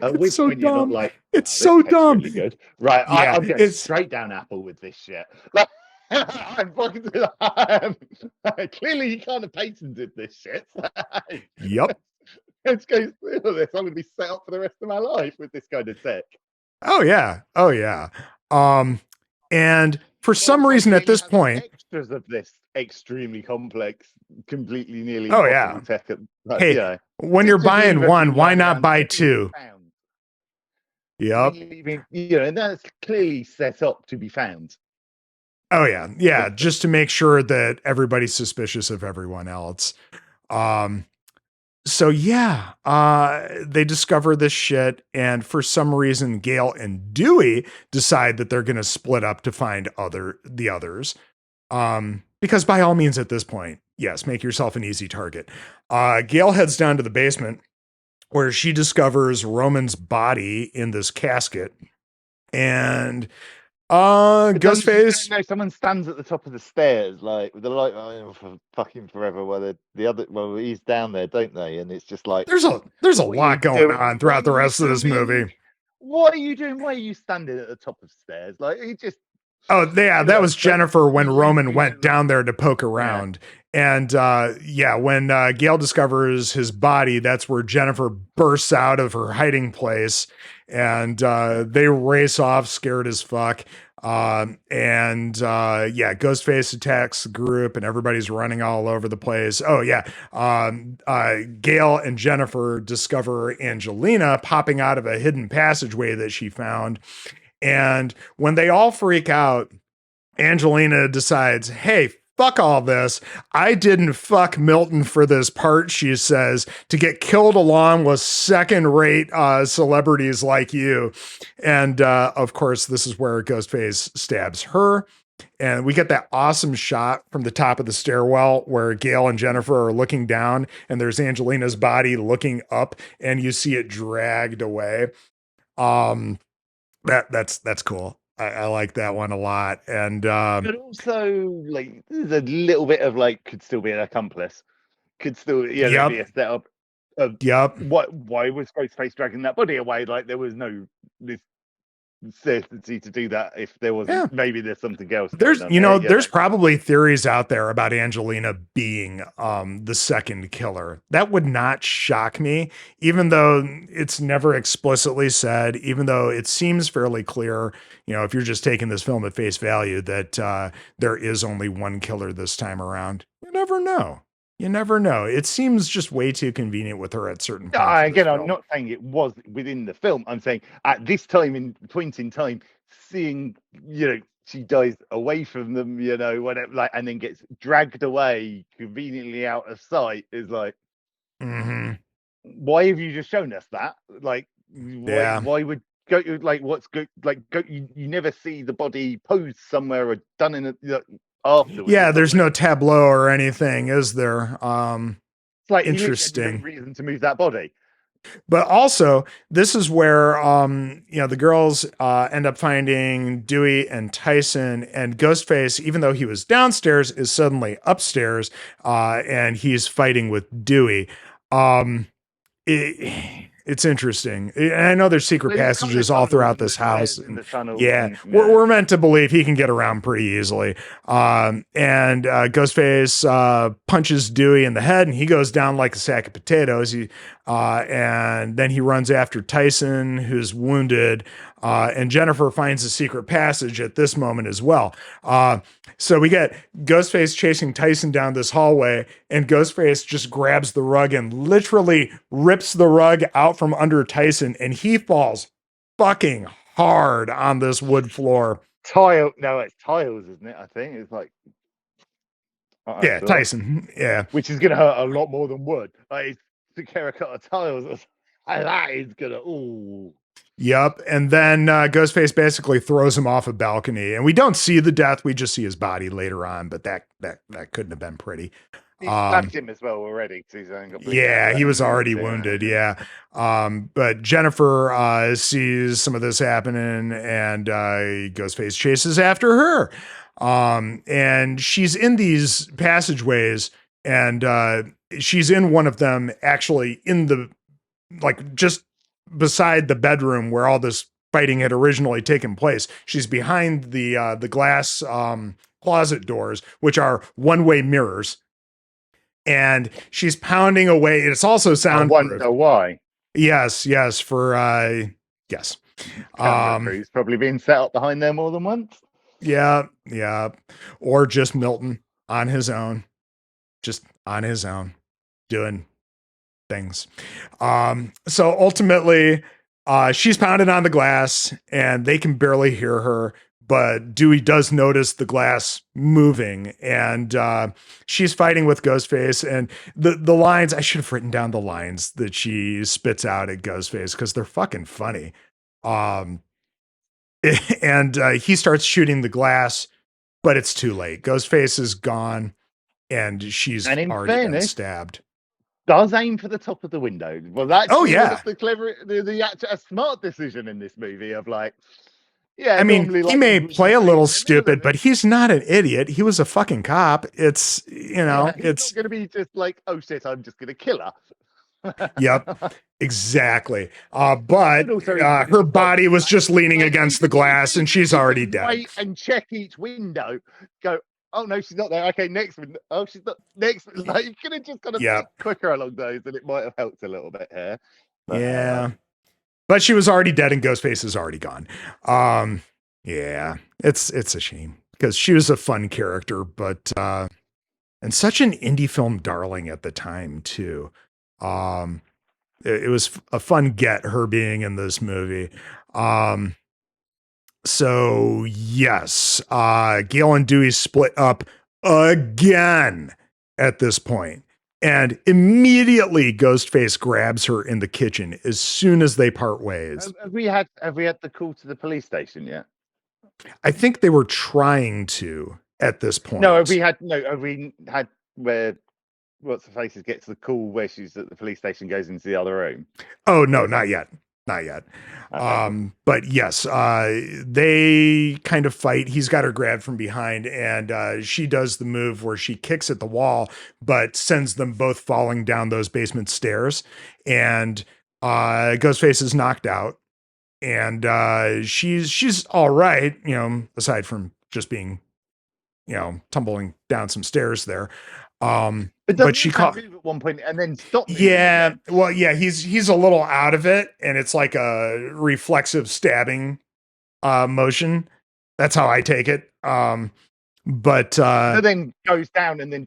At It's which so point you're not dumb. like, It's wow, this so tastes dumb. really good. Right, Yeah, I'm going it's straight down Apple with this shit. Like, I'm fucking clearly you can't have patented this shit. yep. Let's go through this. I'm going to be set up for the rest of my life with this kind of tech. Oh yeah. Oh yeah. Um and for some Also, reason at clearly this has point, extras of this extremely complex, completely nearly oh yeah. impossible tech. Like, Hey, when you're just buying leave everything one, why lying not around buy to be two? found. I Yep. mean, leaving, and that's clearly set up to be found. Oh yeah. Yeah, But just to make sure that everybody's suspicious of everyone else. Um so yeah, they discover this shit, and for some reason, Gail and Dewey decide that they're going to split up to find the others. Because by all means, at this point, yes, make yourself an easy target. Gail heads down to the basement where she discovers Roman's body in this casket, and Ghostface. no, someone stands at the top of the stairs, like with the light for fucking forever. While the other, well, he's down there, don't they? And it's just like, There's a what are you lot going doing? on What are throughout the you rest of this doing? movie. What are you doing? Why are you standing at the top of stairs? Like, he just, Oh, yeah, that was don't Jennifer when leave Roman me went down alone. there to poke Yeah. around. And yeah, when Gail discovers his body, that's where Jennifer bursts out of her hiding place, and they race off scared as fuck. And yeah, Ghostface attacks the group, and everybody's running all over the place. Oh yeah, Gail and Jennifer discover Angelina popping out of a hidden passageway that she found, and when they all freak out, Angelina decides, hey, fuck all this. I didn't fuck Milton for this part, she says, to get killed along with second rate celebrities like you. And of course, this is where Ghostface stabs her. And we get that awesome shot from the top of the stairwell where Gail and Jennifer are looking down, and there's Angelina's body looking up, and you see it dragged away. Um, that's cool. I like that one a lot. And But also, like, there's a little bit of like, could still be an accomplice, could still, yep, be a setup of yep. why was Ghostface dragging that body away? Like, there was no this certainty to do that. If there Yeah. wasn't, maybe there's something else There's, going on here. there's probably theories out there about Angelina being the second killer. That would not shock me, even though it's never explicitly said, even though it seems fairly clear, if you're just taking this film at face value, that there is only one killer this time around. You never know. You never know. It seems just way too convenient with her at certain points in this Again, I'm film. not saying it was within the film. I'm saying at this point in time, seeing, she dies away from them, whatever, like, and then gets dragged away conveniently out of sight is like, Mm-hmm. why have you just shown us that? Like, Yeah. why would go, like, what's good? Like, you never see the body posed somewhere or done in afterwards. Yeah, there's no tableau or anything, is there? It's like, he literally had no Interesting. reason to move that body. But also, this is where the girls end up finding Dewey and Tyson, and Ghostface, even though he was downstairs, is suddenly upstairs, and he's fighting with Dewey. Um, it, It's interesting. And I know there's secret But he's got the passages all tunnels throughout and the this house. stairs and And the tunnels yeah, and we're meant to believe he can get around pretty easily. And Ghostface punches Dewey in the head and he goes down like a sack of potatoes. And then he runs after Tyson, who's wounded. And Jennifer finds a secret passage at this moment as well. So we get Ghostface chasing Tyson down this hallway, and Ghostface just grabs the rug and literally rips the rug out from under Tyson, and he falls fucking hard on this wood floor. tile. No, it's tiles, isn't it? I think it's like. Yeah, Sure. Tyson. Yeah. Which is going to hurt a lot more than wood. Like it's the terracotta tiles. That is gonna. Ooh. Yep. And then Ghostface basically throws him off a balcony, and we don't see the death. We just see his body later on, but that couldn't have been pretty. He stabbed him as well already. Yeah, he was already wounded. Yeah. But Jennifer sees some of this happening, and Ghostface chases after her. And she's in these passageways, and she's in one of them actually in the, like, just beside the bedroom where all this fighting had originally taken place. She's behind the glass closet doors, which are one-way mirrors. And she's pounding away. It's also soundproof. I wonder why. Yes, for yes. Camera crew's probably been set up behind there more than once. Yeah. Or just Milton on his own. Just on his own, doing things. So ultimately, she's pounding on the glass and they can barely hear her. But Dewey does notice the glass moving, and she's fighting with Ghostface. And the lines, I should have written down the lines that she spits out at Ghostface because they're fucking funny. And he starts shooting the glass, but it's too late. Ghostface is gone, and she's already been stabbed. Does aim for the top of the window. Well, that's the clever, a smart decision in this movie of like. Yeah, I mean, he may play a little stupid, but he's not an idiot. He was a fucking cop. It's, he's not going to be just like, oh shit, I'm just going to kill her. Yep, exactly. But her body was just leaning against the glass, and she's already dead. Wait and check each window. Go, oh no, she's not there. Okay, next window. Oh, she's not next. Like you could have just kind of been quicker along those, and it might have helped a little bit here. But, yeah. But she was already dead and Ghostface is already gone. Yeah, it's a shame because she was a fun character, but and such an indie film darling at the time too. It was a fun get, her being in this movie. So yes, Gale and Dewey split up again at this point. And immediately Ghostface grabs her in the kitchen as soon as they part ways. Have we had the call to the police station yet? I think they were trying to at this point. Have we had where what's the faces gets the call where she's at the police station, goes into the other room? Oh no, not yet. Okay. But yes, they kind of fight. He's got her grabbed from behind, and she does the move where she kicks at the wall, but sends them both falling down those basement stairs. And Ghostface is knocked out, and she's all right, aside from just being, tumbling down some stairs there. But she caught at one point and then stopped. Yeah, well, yeah, he's a little out of it, and it's like a reflexive stabbing motion. That's how I take it. But so then goes down and then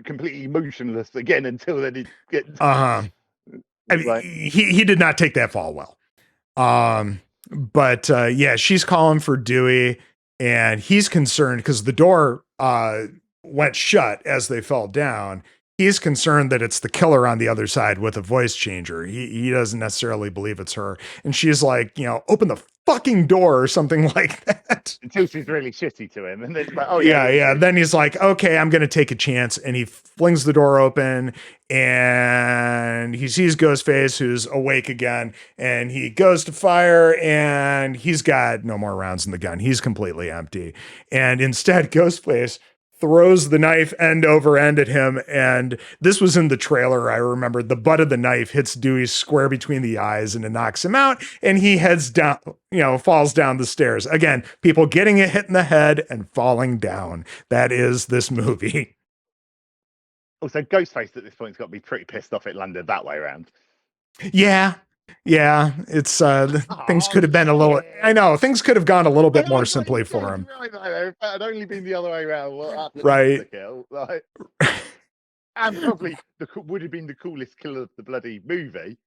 completely motionless again until then he gets. I mean, he did not take that fall well. But yeah, she's calling for Dewey, and he's concerned because the door went shut as they fell down. He's concerned that it's the killer on the other side with a voice changer. He doesn't necessarily believe it's her. And she's like, open the fucking door or something like that. Until she's really shitty to him. And then like, oh yeah. Then he's like, okay, I'm going to take a chance. And he flings the door open and he sees Ghostface, who's awake again. And he goes to fire and he's got no more rounds in the gun. He's completely empty. And instead, Ghostface throws the knife end over end at him. And this was in the trailer. I remember the butt of the knife hits Dewey square between the eyes and it knocks him out. And he heads down, falls down the stairs. Again, people getting it hit in the head and falling down. That is this movie. Also, Ghostface at this point's got to be pretty pissed off it landed that way around. Yeah. Yeah, it's things Oh, could have been a little. I shit. know things could have gone a little bit more Like, simply for him. right there. If that had only been the other way around, what happened Right. to the kill? Like, and probably would have been the coolest kill of the bloody movie.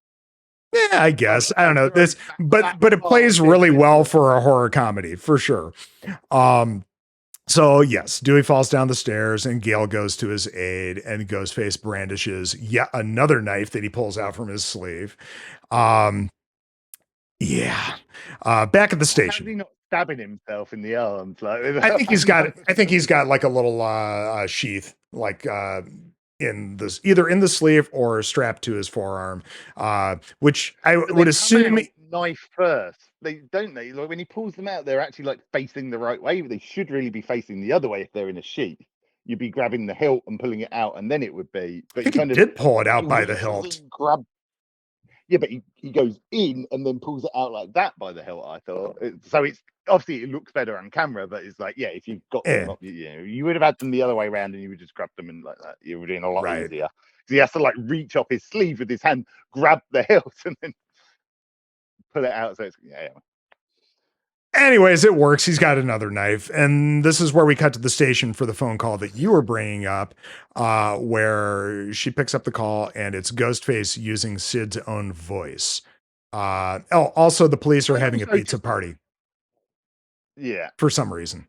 Yeah, I guess. I don't know this, That but it plays really well far. for a horror comedy for sure. So yes, Dewey falls down the stairs and Gale goes to his aid and Ghostface brandishes yet another knife that he pulls out from his sleeve. Yeah. Back at the How's station. he not stabbing himself in the arms? Like, I think he's got like a little sheath, like in this either in the sleeve or strapped to his forearm. Which I would assume knife first. They don't they? Like when he pulls them out, they're actually like facing the right way, but they should really be facing the other way if they're in a sheath. You'd be grabbing the hilt and pulling it out, and then it would be. But I think he did pull it out by the hilt. Yeah, but he goes in and then pulls it out like that by the hilt. I thought so. It's obviously it looks better on camera, but it's like if you've got them up, you would have had them the other way around and you would just grab them and like that. You would have been a lot easier. So he has to like reach up his sleeve with his hand, grab the hilt, and then pull it out. So it's Anyways, it works. He's got another knife. And this is where we cut to the station for the phone call that you were bringing up, where she picks up the call and it's Ghostface using Sid's own voice. Also, the police are having a pizza party. Yeah. For some reason.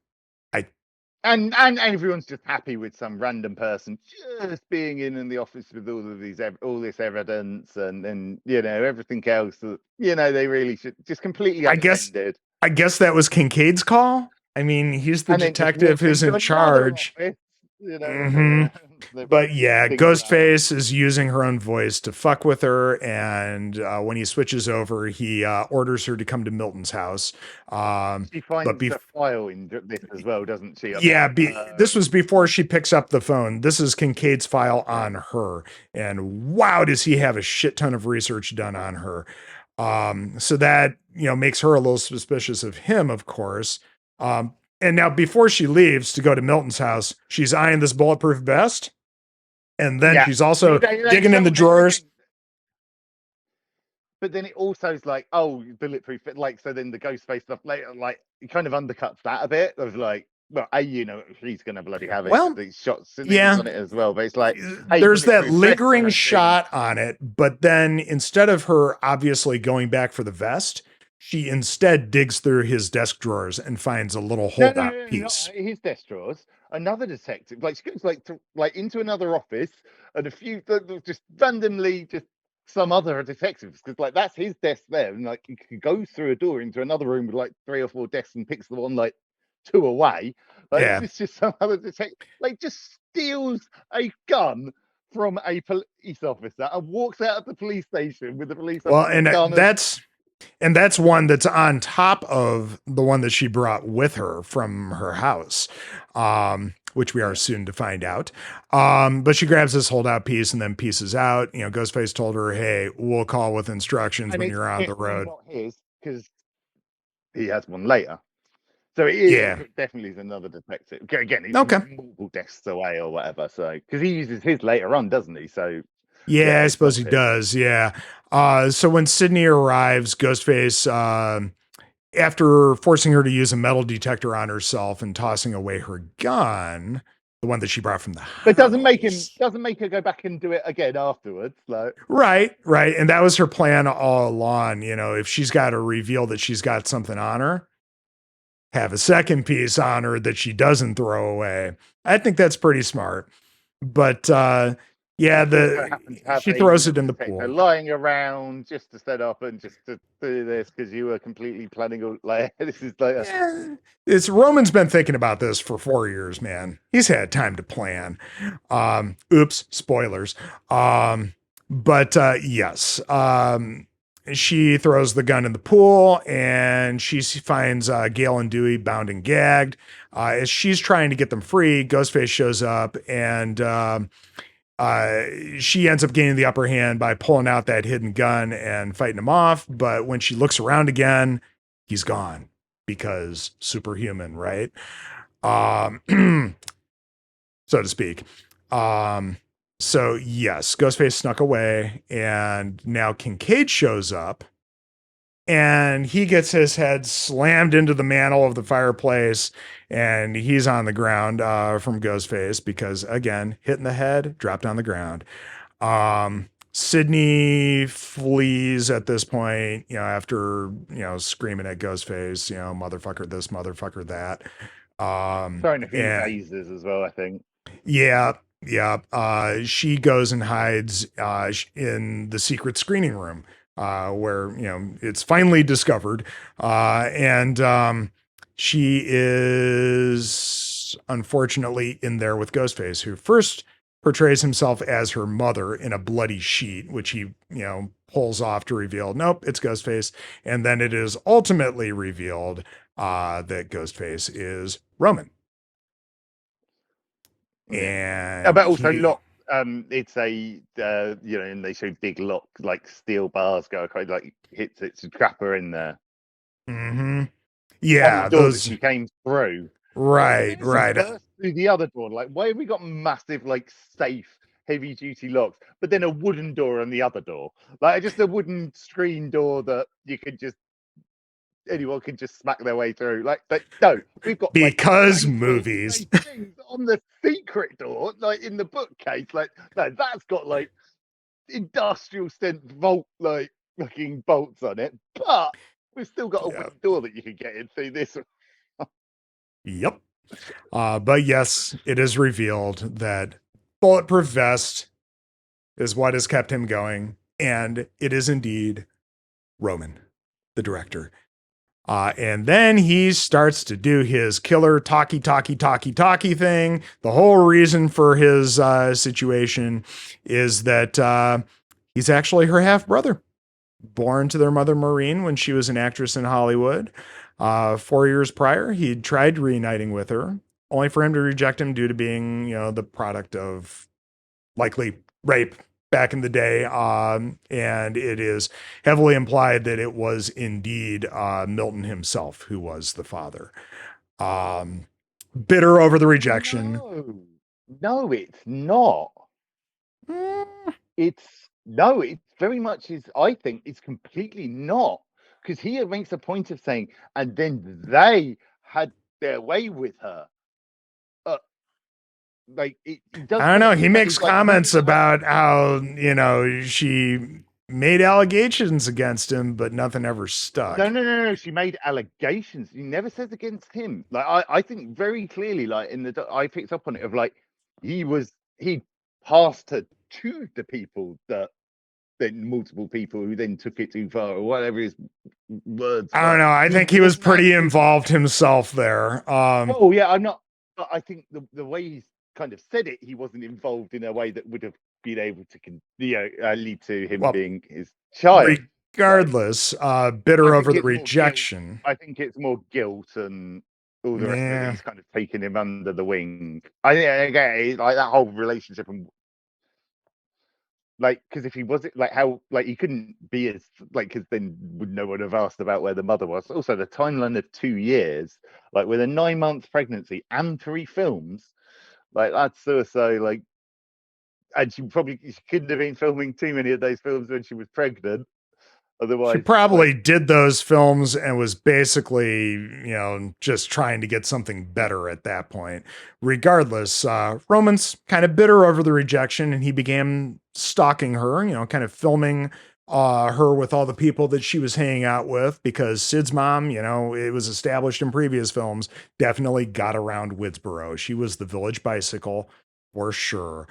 And everyone's just happy with some random person just being in the office with all this evidence and everything else that they really should just completely unattended. I guess that was Kincaid's call. I mean, he's the detective who's in charge. Office, But yeah, Ghostface is using her own voice to fuck with her. And when he switches over, he orders her to come to Milton's house. She finds a file in this as well, doesn't she? This was before she picks up the phone. This is Kincaid's file on her. And wow, does he have a shit ton of research done on her. So that, makes her a little suspicious of him, of course. And now before she leaves to go to Milton's house, she's eyeing this bulletproof vest. And then she's also digging in the drawers. But then it also is like, oh, bulletproof. Like, so then the Ghostface stuff later, like, it kind of undercuts that a bit. Of like, well, she's going to bloody have it. Well, these shots on it as well. But it's like, there's that lingering shot on it. But then instead of her obviously going back for the vest, she instead digs through his desk drawers and finds a little holdout piece. Not his desk drawers. Another detective, like she goes like into another office, and a few just randomly just some other detectives because like that's his desk there, and like he goes through a door into another room with like 3 or 4 desks and picks the one like 2 away. Like it's just some other detective, like just steals a gun from a police officer and walks out of the police station with the police officer. Well, and that's one that's on top of the one that she brought with her from her house, which we are soon to find out. But she grabs this holdout piece and then pieces out. Ghostface told her, hey, we'll call with instructions when you're on the road. Not his, because he has one later. So it is definitely is another detective. Again, he's multiple desks away or whatever. So because he uses his later on, doesn't he? So yeah, I suppose he does. Yeah. So when Sydney arrives, Ghostface, after forcing her to use a metal detector on herself and tossing away her gun, the one that she brought from the house. But doesn't make her go back and do it again afterwards. Like right. And that was her plan all along. If she's got to reveal that she's got something on her, have a second piece on her that she doesn't throw away. I think that's pretty smart. But she throws it in the pool. Lying around just to set up and just to do this because you were completely planning. This is like it's Roman's been thinking about this for 4 years, man. He's had time to plan. Oops, spoilers. But yes. she throws the gun in the pool, and she finds Gail and Dewey bound and gagged. As she's trying to get them free, Ghostface shows up, and she ends up gaining the upper hand by pulling out that hidden gun and fighting him off. But when she looks around again, he's gone because superhuman, right? Um, so to speak. So yes, Ghostface snuck away, and now Kincaid shows up, and he gets his head slammed into the mantle of the fireplace, and he's on the ground from Ghostface because, again, hit in the head, dropped on the ground. Sydney flees at this point, after, screaming at Ghostface, motherfucker this, motherfucker that. Throwing a few And tasers as well, I think. yeah, yeah. She goes and hides in the secret screening room where it's finally discovered, and she is unfortunately in there with Ghostface, who first portrays himself as her mother in a bloody sheet, which he pulls off to reveal nope, it's Ghostface, and then it is ultimately revealed that Ghostface is Roman. Yeah. And But also he, lock. It's a and they show big lock like steel bars go across, like hits its trapper in there mm-hmm. on the Yeah, door that those, she came through. Why right, didn't she right. burst through the other door? Like, why have we got massive, like, safe, heavy duty locks, but then a wooden door on the other door? Like, just a wooden screen door that you could just anyone can just smack their way through. Like, but no, we've got like Because maple movies. grade things on the secret door, like in the bookcase. Like, no, that's got like industrial strength vault, like fucking bolts on it. But we've still got a Yeah. wooden door that you can get in through this. Yep. But yes, it is revealed that bulletproof vest is what has kept him going, and it is indeed Roman, the director. And then he starts to do his killer talkie thing. The whole reason for his situation is that he's actually her half brother, born to their mother Maureen when she was an actress in Hollywood. 4 years prior, he'd tried reuniting with her, only for him to reject him due to being, the product of likely rape back in the day. And it is heavily implied that it was indeed Milton himself who was the father. Bitter over the rejection. No, no, it's not. Mm, It's no, it's very much is. I think it's completely not because he makes a point of saying, and then they had their way with her. Uh, like he does I don't make know. it He seem like makes he's like he comments was like about how, she made allegations against him, but nothing ever no, stuck. no, no, no. She made allegations. He never says against him. Like I think very clearly, like in the I picked up on it of like he passed her to the people that then multiple people who then took it too far or whatever his words I don't were. know. I think he He was wasn't pretty actually. involved himself there. Oh yeah, I'm not. But I think the way he's kind of said it, he wasn't involved in a way that would have been able to, lead to him Well, being his child. Like regardless, I bitter over think the it's more guilt. rejection. I think it's more guilt and all the rest of it that Yeah. he's kind of taken him under the wing. I think again, like that whole relationship and like because if he was like how like he couldn't be as like because then would no one have asked about where the mother was. Also, the timeline of 2 years, like with a 9 month pregnancy and 3 films, like that's suicide. Like, and she couldn't have been filming too many of those films when she was pregnant. She Otherwise, like probably did those films and was basically, just trying to get something better at that point. Regardless, Roman's kind of bitter over the rejection, and he began stalking her, kind of filming her with all the people that she was hanging out with because Sid's mom, it was established in previous films, definitely got around Woodsboro. She was the village bicycle for sure.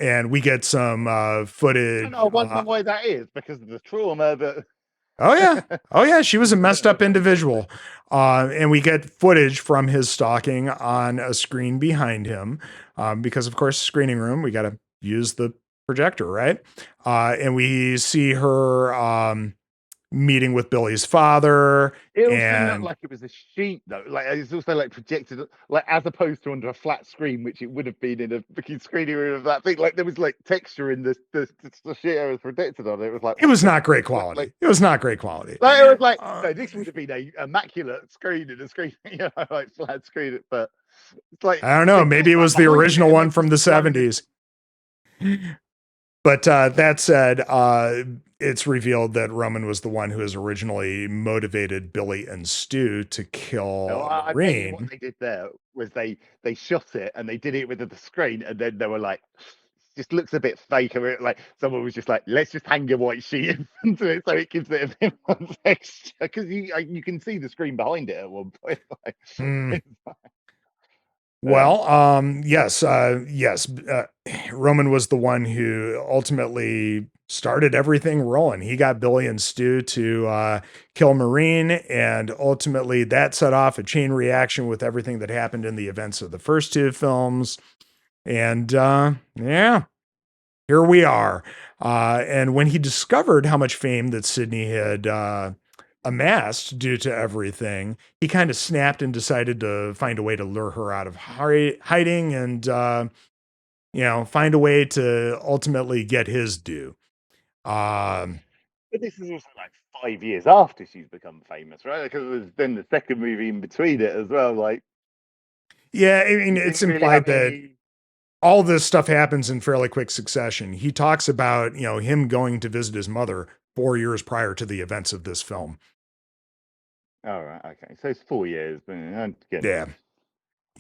And we get some I footage. know I wonder why that is because of the trauma that. Oh yeah. Oh yeah. She was a messed up individual. And we get footage from his stalking on a screen behind him. Because of course, screening room, we got to use the projector, right? And we see her meeting with Billy's father. It also looked And like it was a sheet, though. Like it's also like projected, like as opposed to under a flat screen, which it would have been in a fucking screening room of that thing. Like there was like texture in the sheet I was projected on. It was like, it what was the not great fuck? Like, quality. It was not great quality. like it was like, Uh, no, this would have been a immaculate screen in a screen, like flat screen. But it's like I don't know. they Maybe got it like was the behind it original and one they from just the blown it. 70s. But that said, it's revealed that Roman was the one who has originally motivated Billy and Stu to No, kill I bet you what Marine. they did there was they shot it and they did it with the screen, and then they were like, just looks a bit fake. Like someone was just like, let's just hang a white sheet in front of it so it gives it a bit more texture, because you can see the screen behind it at one point. Hmm. Like, yeah. Well, yes. Roman was the one who ultimately started everything rolling. He got Billy and Stu to kill Marine, and ultimately that set off a chain reaction with everything that happened in the events of the first two films. And yeah, here we are. And when he discovered how much fame that Sydney had amassed due to everything, he kind of snapped and decided to find a way to lure her out of hiding and, find a way to ultimately get his due. Um, But this is also like 5 years after she's become famous, right? Because it was then the second movie in between it as well. Like yeah, I mean, he it's didn't really have implied that any. all this stuff happens in fairly quick succession. He talks about, him going to visit his mother 4 years prior to the events of this film. All right, okay, so it's 4 years, but again, Yeah.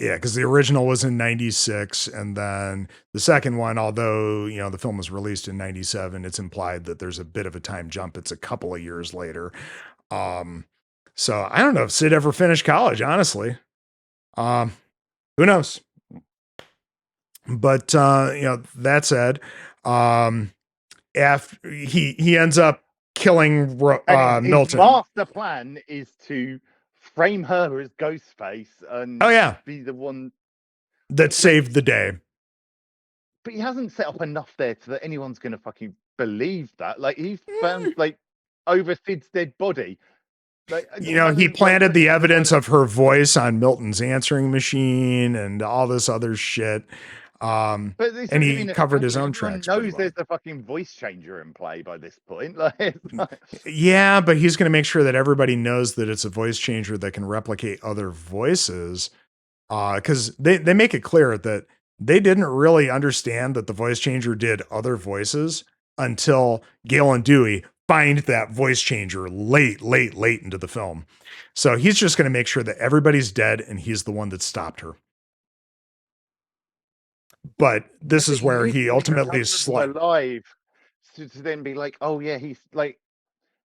Yeah, because the original was in 96. And then the second one, although, the film was released in 97, it's implied that there's a bit of a time jump. It's a couple of years later. Um, so I don't know if Sid ever finished college, honestly. Um, who knows? But, that said, um, after he ends up killing and his Milton. master plan is to frame her as Ghostface Oh, and yeah. be the one. That Like, saved the day. but he hasn't set up enough there so that anyone's going to fucking believe that. Like, he's found Eh, like over Sid's dead body. Like, none he of like planted the the people evidence are. of her voice on Milton's answering machine and all this other shit. But this And has he been covered his established. own Everyone tracks pretty knows well. there's a fucking voice changer in play by this point. Like, it's like Yeah, but he's going to make sure that everybody knows that it's a voice changer that can replicate other voices. Because they make it clear that they didn't really understand that the voice changer did other voices until Gale and Dewey find that voice changer late into the film. So he's just going to make sure that everybody's dead and he's the one that stopped her. But yeah, this but is he where needs he to leave a ultimately couple of them slept. alive to then be like, oh yeah, he's like,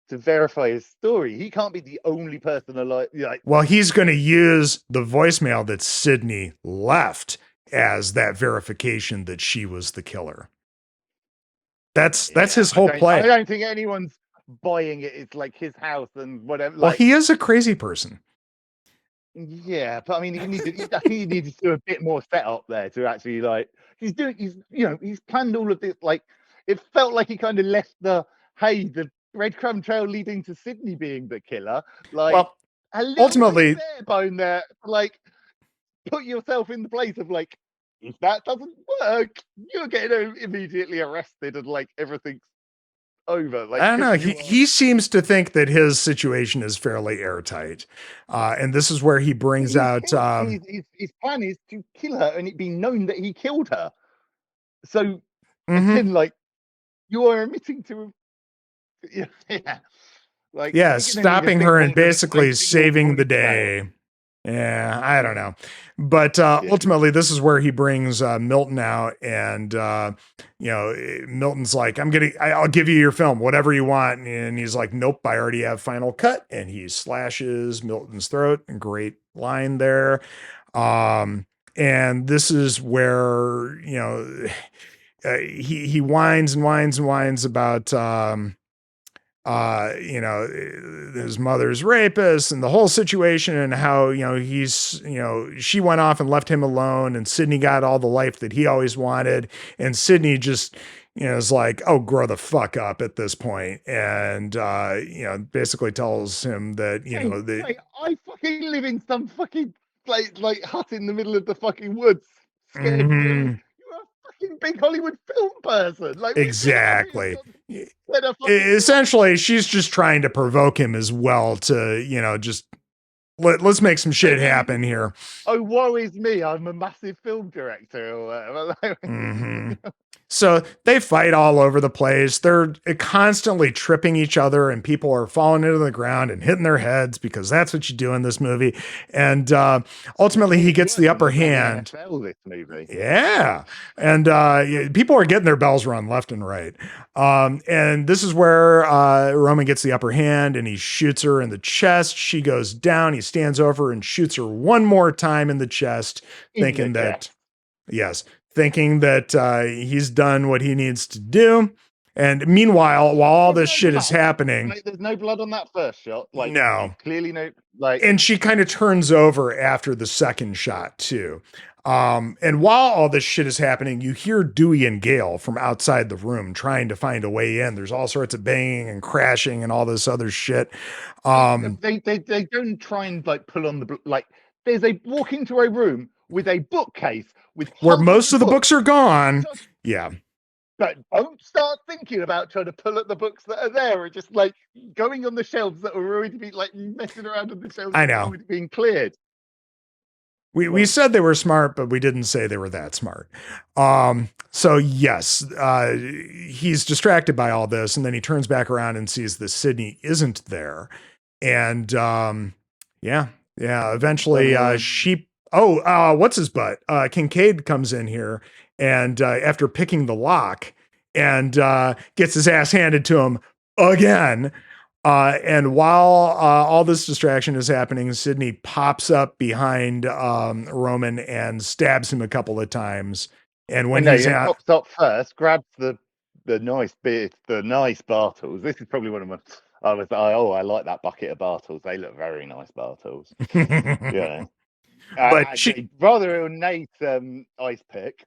to verify his story. He can't be the only person alive. Like, Well, he's going to use the voicemail that Sydney left as that verification that she was the killer. That's yeah, his whole I play. don't think anyone's buying it. It's like his house and whatever. Well, Like, he is a crazy person. yeah, but I mean, I think he needed to do a bit more setup there to actually like. He's planned all of this. Like, it felt like he kind of left the breadcrumb trail leading to Sydney being the killer. Like, Well, a little bit ultimately, bare bone there. Like, put yourself in the place of like, if that doesn't work, you're getting immediately arrested and like everything's over. I Like, don't because know. you are. He seems to think that his situation is fairly airtight, and this is where he brings He's out. killed. His plan is to kill her and it be known that he killed her. So Mhm. again, like, you are admitting to. Yeah, like Yeah, you're gonna need a stopping bit her more and than a basically single saving the voicemail. day. Yeah, I don't know. But Yeah. ultimately, this is where he brings Milton out, and Milton's like, I'll give you your film, whatever you want." And he's like, "Nope, I already have final cut." And he slashes Milton's throat. Great line there. And this is where he whines and whines and whines about his mother's rapist and the whole situation, and how, she went off and left him alone, and Sydney got all the life that he always wanted. And Sydney just, is like, oh, grow the fuck up at this point, and basically tells him that Hey, mate, I fucking live in some fucking like hut in the middle of the fucking woods, scared to death. mhm, You're a fucking big Hollywood film person. Like, we get it. Everyone's exactly. got scared of fucking Essentially, she's just trying to provoke him as well to, just let's make some shit and happen here. oh, woe is me, I'm a massive film director or whatever. Hmm. So they fight all over the place. They're constantly tripping each other, and people are falling into the ground and hitting their heads because that's what you do in this movie. And ultimately, he It's gets worse the than the upper bloody hand. NFL, this movie. Yeah. And people are getting their bells rung left and right. And this is where Roman gets the upper hand and he shoots her in the chest. She goes down. He stands over and shoots her one more time in the chest, In the thinking that, chest. yes, thinking that he's done what he needs to do. And meanwhile, while all There's this no shit is blood. happening, Like, there's no blood on that first shot. Like, you no. clearly know, like, And she kind of turns over after the second shot too. And while all this shit is happening, you hear Dewey and Gale from outside the room trying to find a way in. There's all sorts of banging and crashing and all this other shit. they don't try and like pull on the like. There's a walk into a room with a bookcase with Where hundreds most of of the books are gone. Just, Yeah. but don't start thinking about trying to pull at the books that are there, or just like going on the shelves that are already be like messing around on the shelves I that are know. already being cleared. We said they were smart, but we didn't say they were that smart. So yes, he's distracted by all this, and then he turns back around and sees that Sydney isn't there. And eventually what's his butt? Kincaid comes in here and after picking the lock and gets his ass handed to him again. And while all this distraction is happening, Sydney pops up behind Roman and stabs him a couple of times. And when he's out, pops up first, grabs the nice bit, the nice Bartles. This is probably one of my. I like that bucket of Bartles. They look very nice Bartles. Yeah, but she, a rather ornate ice pick.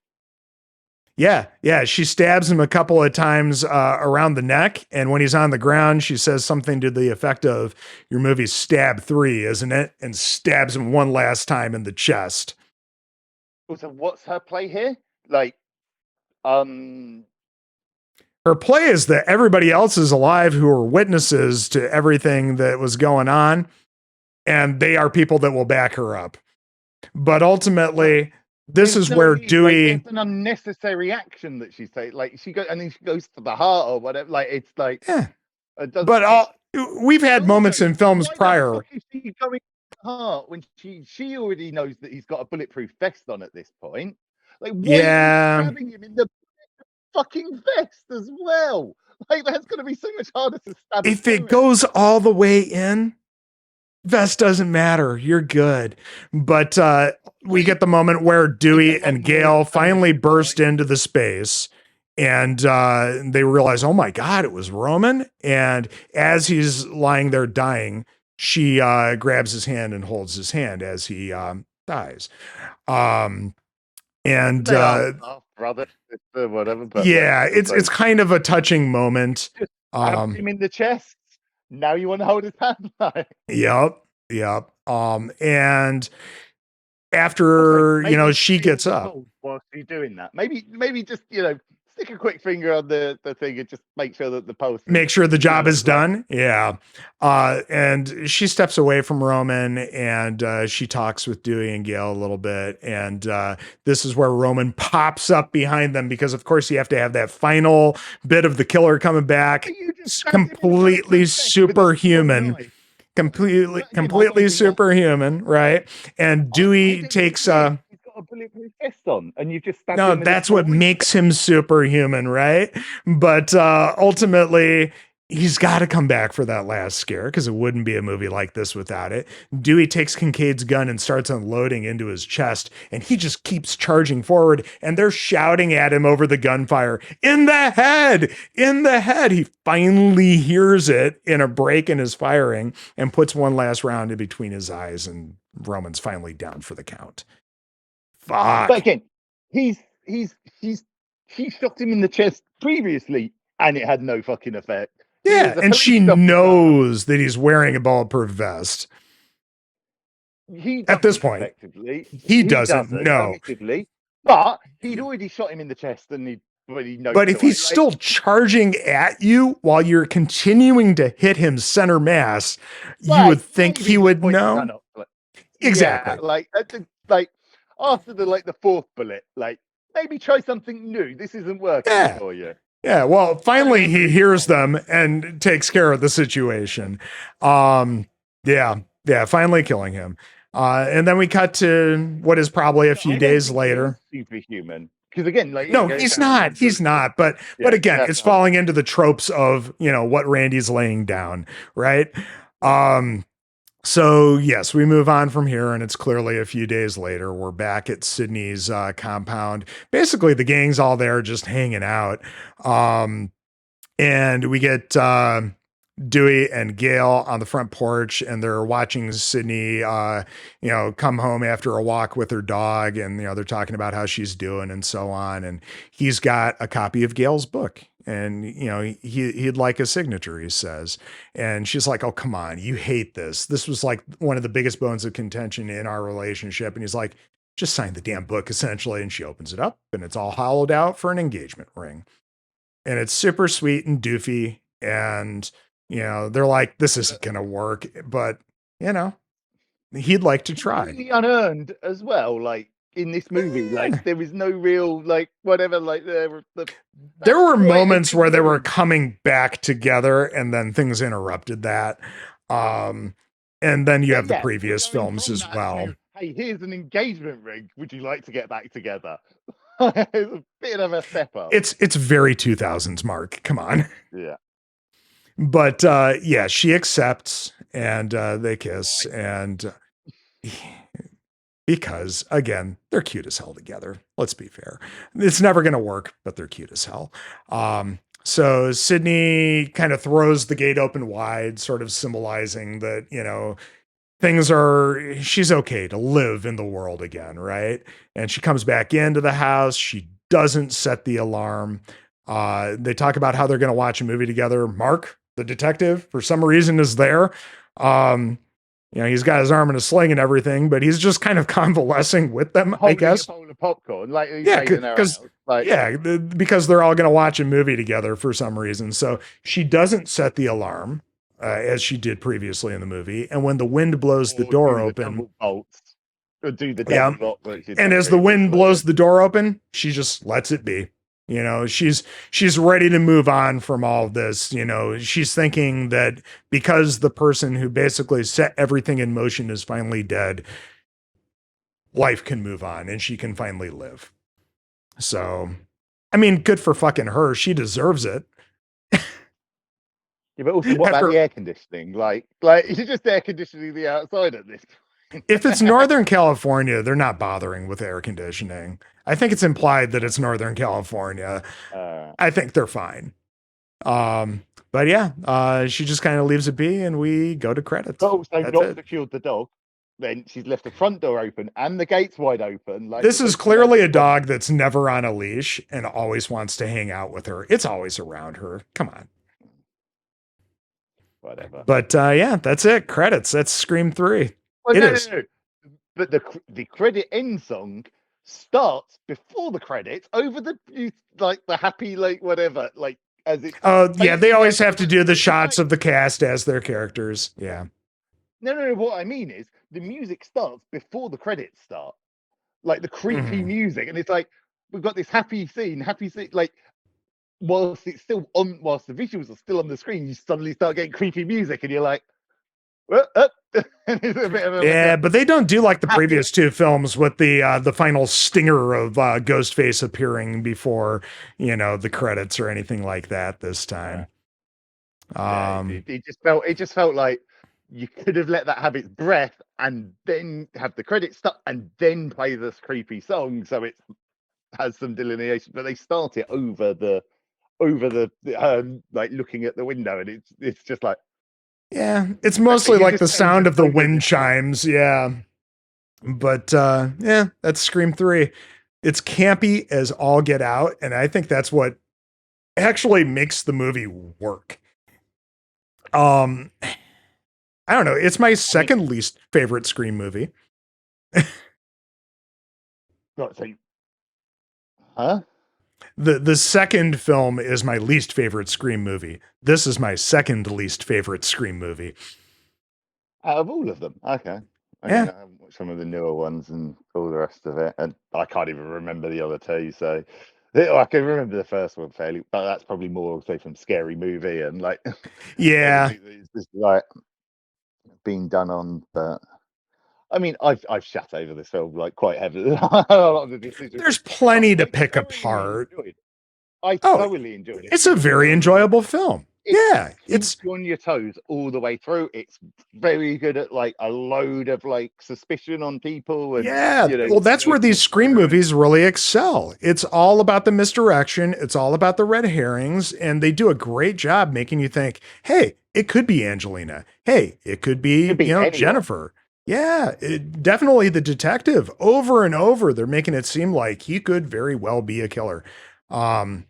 yeah, she stabs him a couple of times around the neck. And when he's on the ground, she says something to the effect of, "Your movie's Stab 3, isn't it?" And stabs him one last time in the chest. Also, what's her play here? Like, Her play is that everybody else is alive who are witnesses to everything that was going on, and they are people that will back her up. But ultimately, this is where Dewey. Like, it's an unnecessary action that she's saying. Like, she goes and then she goes to the heart or whatever. Like, it's like, Yeah. But we've had moments in films prior. Why is she going to the heart when she already knows that he's got a bulletproof vest on at this point? Like, why are you stabbing him in the fucking vest as well? Like, that's going to be so much harder to stab. If it goes all the way in, vest doesn't matter. You're good. But we get the moment where Dewey and Gale finally burst into the space. And they realize, oh my God, it was Roman. And as he's lying there dying, she grabs his hand and holds his hand as he dies. And brother, whatever. But yeah, it's kind of a touching moment. Stabbed him in the chest. Now you want to hold his hand? Yep. And after she gets up while she's doing that, maybe just stick a quick finger on the thing and just make sure that the pulse. Make sure the job is done. Yeah. And she steps away from Roman and she talks with Dewey and Gale a little bit. And this is where Roman pops up behind them because, of course, you have to have that final bit of the killer coming back. Completely superhuman. Completely superhuman, right? And Dewey takes a bulletproof vest on, and you just that's what makes him superhuman, right? But ultimately, he's got to come back for that last scare because it wouldn't be a movie like this without it. Dewey takes Kincaid's gun and starts unloading into his chest, and he just keeps charging forward, and they're shouting at him over the gunfire. In the head! In the head! He finally hears it in a break in his firing and puts one last round in between his eyes, and Roman's finally down for the count. Fuck. But again, he's she shot him in the chest previously, and it had no fucking effect. He Yeah, was a and she police officer. knows that he's wearing a bulletproof vest. He At this doesn't point, effectively. he He doesn't doesn't know. effectively. But he'd already shot him in the chest, and he already knows But if to he's it. Like, still charging at you while you're continuing to hit him center mass, you would right, think maybe he there's a would point to know. run up. Like, yeah, Exactly. like after the fourth bullet, like maybe try something new. This isn't working Yeah. for you. Yeah. Well, Don't finally remember he his hears fault. them and takes care of the situation. Um, yeah. Yeah. Finally killing him. And then we cut to what is probably a No, few I don't days think he is later. superhuman because again, like he No, goes he's down and not. runs He's the not. But yeah. again, That's it's the whole falling into the tropes of, what Randy's laying down, right? Um, So, yes, we move on from here, and it's clearly a few days later. We're back at Sydney's compound. Basically, the gang's all there just hanging out. And we get Dewey and Gail on the front porch, and they're watching Sydney, come home after a walk with her dog, and they're talking about how she's doing and so on. And he's got a copy of Gail's book, and he'd like a signature. He says, and she's like, "Oh, come on, you hate this. This was like one of the biggest bones of contention in our relationship." And he's like, "Just sign the damn book, essentially." And she opens it up, and it's all hollowed out for an engagement ring, and it's super sweet and doofy. And they're like, this isn't gonna work, but you know he'd like to try. completely unearned as well. Like in this movie, like Eh, there was no real like whatever. Like there that's were quite a moments good where they were move. coming back together, and then things interrupted that. um and then you Yeah, have the yeah. We're previous going films from as that well. to hey, here's an engagement ring. Would you like to get back together? It's a bit of a step up. It's very 2000s, Mark, come on. Yeah. But yeah, she accepts, and they kiss, Why? and because again, they're cute as hell together. Let's be fair. It's never going to work, but they're cute as hell. So Sydney kind of throws the gate open wide, sort of symbolizing that, she's okay to live in the world again, right? And she comes back into the house. She doesn't set the alarm. They talk about how they're going to watch a movie together. Mark, the detective, for some reason, is there. Um, he's got his arm in a sling and everything, but he's just kind of convalescing with them, I Holding a guess. bowl of popcorn, like he's Yeah, taking her because out. Like, because they're all going to watch a movie together for some reason. So she doesn't set the alarm as she did previously in the movie. And when the wind blows the or door do the open, double bolts, or do the yeah, double lock that she'd and done as the wind previously. blows the door open, she just lets it be. She's ready to move on from all of this. She's thinking that because the person who basically set everything in motion is finally dead, life can move on and she can finally live. So, I mean, good for fucking her. She deserves it. Yeah, but also, what about After, the air conditioning? Like, you're just air conditioning the outside at this point. if it's Northern California, they're not bothering with air conditioning. I think it's implied that it's Northern California. uh, I think they're fine. But yeah, she just kind of leaves it be, and we go to but credits. also That's not it. secured the dog. Then she's left the front door open and the gates wide open. Like, This so is she knows clearly it's a gone. dog that's never on a leash and always wants to hang out with her. It's always around her. Come on. Whatever. But yeah, that's it. Credits. That's Scream 3. Well, It no, no, is. no. But the credit end song starts before the credits over the happy whatever as it's Oh, yeah, they fading always out have to do the it's shots like of the cast as their characters. Yeah. no, what I mean is the music starts before the credits start, like the creepy Mhm. music, and it's like we've got this happy scene, like whilst it's still on, whilst the visuals are still on the screen, you suddenly start getting creepy music, and you're like, and it's a bit of like Yeah, a but they don't do like the happy. previous two films with the final stinger of Ghostface appearing before the credits or anything like that this Uh, time. yeah, Um, it just felt like you could have let that have its breath and then have the credits start and then play this creepy song, so it has some delineation. But they start it over the like looking at the window, and it's just like yeah, it's okay, mostly you've like just the changed sound the of the song at wind this point. chimes. Yeah, but yeah, that's Scream 3. It's campy as all get out, and I think that's what actually makes the movie work. I don't know. It's my I mean, second least favorite Scream movie. not so, huh? The second film is my least favorite Scream movie. This is my second least favorite Scream movie. Out of all of them, okay. I Yeah. mean, I haven't watched some of the newer ones and all the rest of it, and I can't even remember the other two. So I can remember the first one fairly, but that's probably more say from Scary Movie and like Yeah. everything that is just like being done on. But I mean, I've shat over this film like quite heavily. A lot of the decisions, There's but plenty to I pick thoroughly apart. enjoyed. I Oh, thoroughly enjoyed it. it's a very enjoyable film. It Yeah. keeps you on your toes all the way through. It's very good at like a load of like suspicion on people, and Yeah. Well, that's where making these it Scream through. And movies really excel. It's all about the misdirection. It's all about the red herrings. And they do a great job making you think, hey, it could be Angelina. Hey, it could could be, be anyone. Jennifer. Yeah, definitely the detective. Over and over, they're making it seem like he could very well be a killer. Um,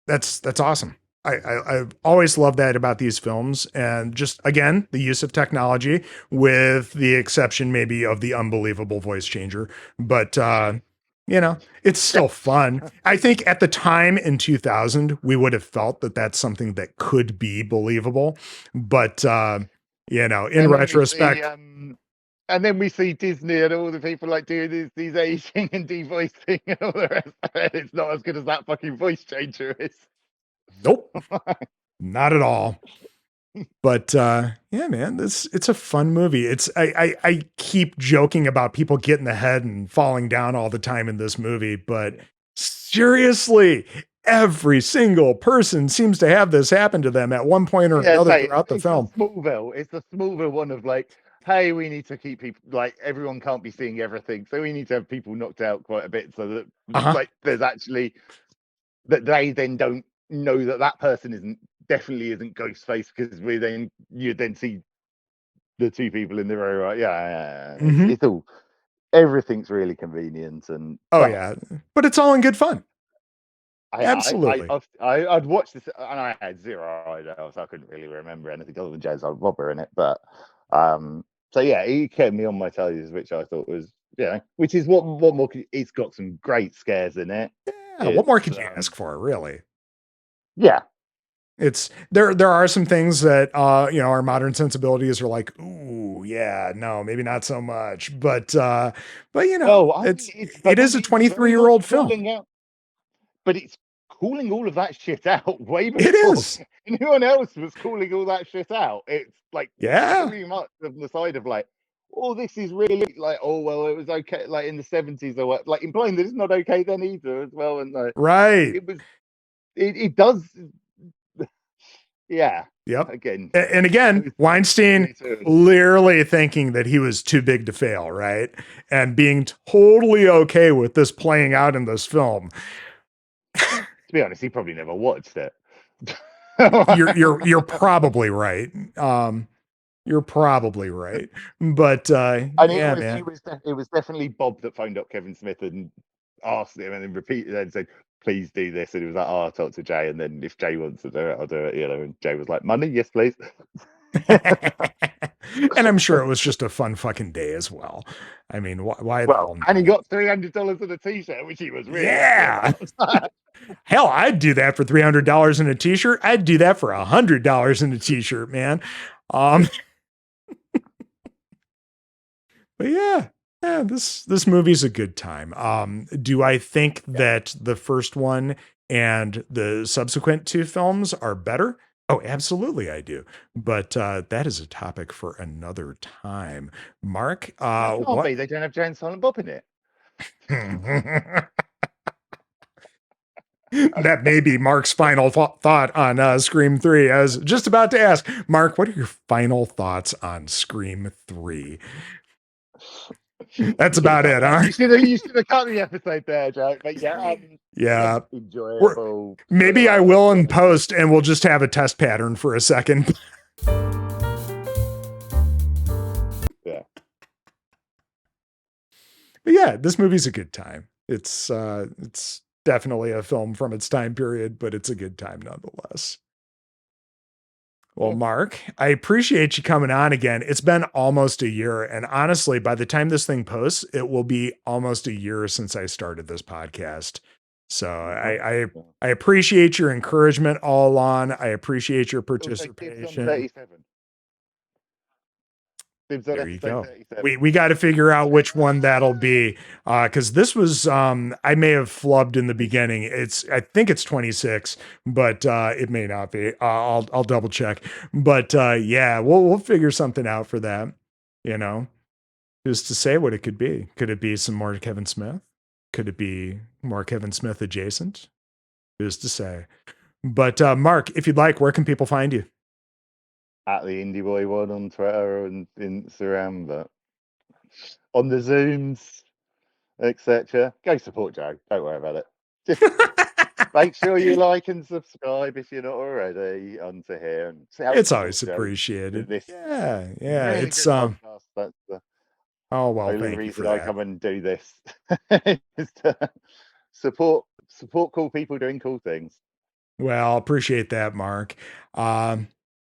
that's awesome. I've always loved that about these films, and just again the use of technology, with the exception maybe of the unbelievable voice changer. But it's still fun. I think at the time in 2000, we would have felt that that's something that could be believable, but in And then we see retrospect, and then we see Disney and all the people like doing these aging and devoicing and all the rest of it. It's not as good as that fucking voice changer is. nope, not at all. But yeah, man, this it's a fun movie. I keep joking about people getting the head and falling down all the time in this movie, but seriously, every single person seems to have this happen to them at one point or Yeah, another say throughout the it's the film. Smallville. It's the Smallville one of like, hey, we need to keep people like everyone can't be seeing everything, so we need to have people knocked out quite a bit so that Uh-huh. like there's actually that they then don't know that that person definitely isn't Ghostface because you then see the two people in the row, right? Yeah. Hmm. It's all everything's really convenient and Oh well, yeah. But it's all in good fun. I Absolutely. I'd watched this and I had zero idea, so I couldn't really remember anything other than James Robber in it. But so yeah, he kept me on my toes, which I thought was which is what more. It's got some great scares in it. Yeah, what more It's could you ask for, really? yeah, It's there are some things that our modern sensibilities are like, ooh, yeah, no, maybe not so much. But oh, I mean, it's the it is a movie is very 23-year much old film. calling out, but it's calling all of that shit out way It before is. anyone else was calling all that shit out. It's like Yeah. very much on the side of like, oh, this is really like, oh well, it was okay like in the 70s or what, like implying that it's not okay then either as well. And like Right. it was, it does, yeah. Yep. Again, And again, those Weinstein 22. clearly thinking that he was too big to fail, right? And being totally okay with this playing out in this film. To be honest, he probably never watched it. You're probably right. You're probably right. But And yeah, man. it was definitely Bob that phoned up Kevin Smith and asked him and then repeated and said, please do this. And he was like, oh, I'll talk to Jay. And then if Jay wants to do it, I'll do it. And Jay was like, money? Yes, please. And I'm sure it was just a fun fucking day as well. I mean, why the Well, hell and he not? got $300 in a t-shirt, which he was really happy Yeah. about. Hell, I'd do that for $300 in a t-shirt. I'd do that for $100 in a t-shirt, man. Um, but yeah, this movie's a good time. Do I think Yeah. that the first one and the subsequent two films are better? Oh, absolutely, I do. But that is a topic for another time. Mark, That can't what? be. They don't have Jay and Silent Bob in it. That may be Mark's final thought on Scream 3. I was just about to ask, Mark, what are your final thoughts on Scream 3? That's You should have about cut it, that. huh? You should have cut the episode there, Jack. But yeah, Yeah. We're, enjoyable. maybe I will in post and we'll just have a test pattern for a second. Yeah. But yeah, this movie's a good time. It's definitely a film from its time period, but it's a good time nonetheless. Well, Yeah. Mark, I appreciate you coming on again. It's been almost a year. And honestly, by the time this thing posts, it will be almost a year since I started this podcast. So I appreciate your encouragement all along. I appreciate your participation. Dibs on There you episode go. 37. We got to figure out which one that'll be. Cause this was, I may have flubbed in the beginning. I think it's 26, but, it may not be. I'll double check, but, yeah, we'll figure something out for that, you know, who's to say what it could be. Could it be some more Kevin Smith? Could it be more Kevin Smith adjacent? Who's to say? But, Mark, if you'd like, where can people find you? At the Indie Boy one on Twitter and Instagram, but on the Zooms, etc. Go support Joe. Don't worry about it. Just make sure you like and subscribe if you're not already onto here. And It's always appreciated. This Yeah. really It's good podcast. That's the oh well, only thank you reason for I that. come and do this is to support cool people doing cool things. Well, appreciate that, Mark.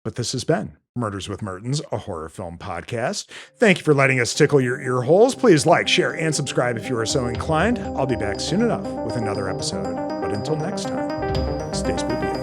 But this has been Murders with Mertens, a horror film podcast. Thank you for letting us tickle your ear holes. Please like, share, and subscribe if you are so inclined. I'll be back soon enough with another episode. But until next time, stay spooky.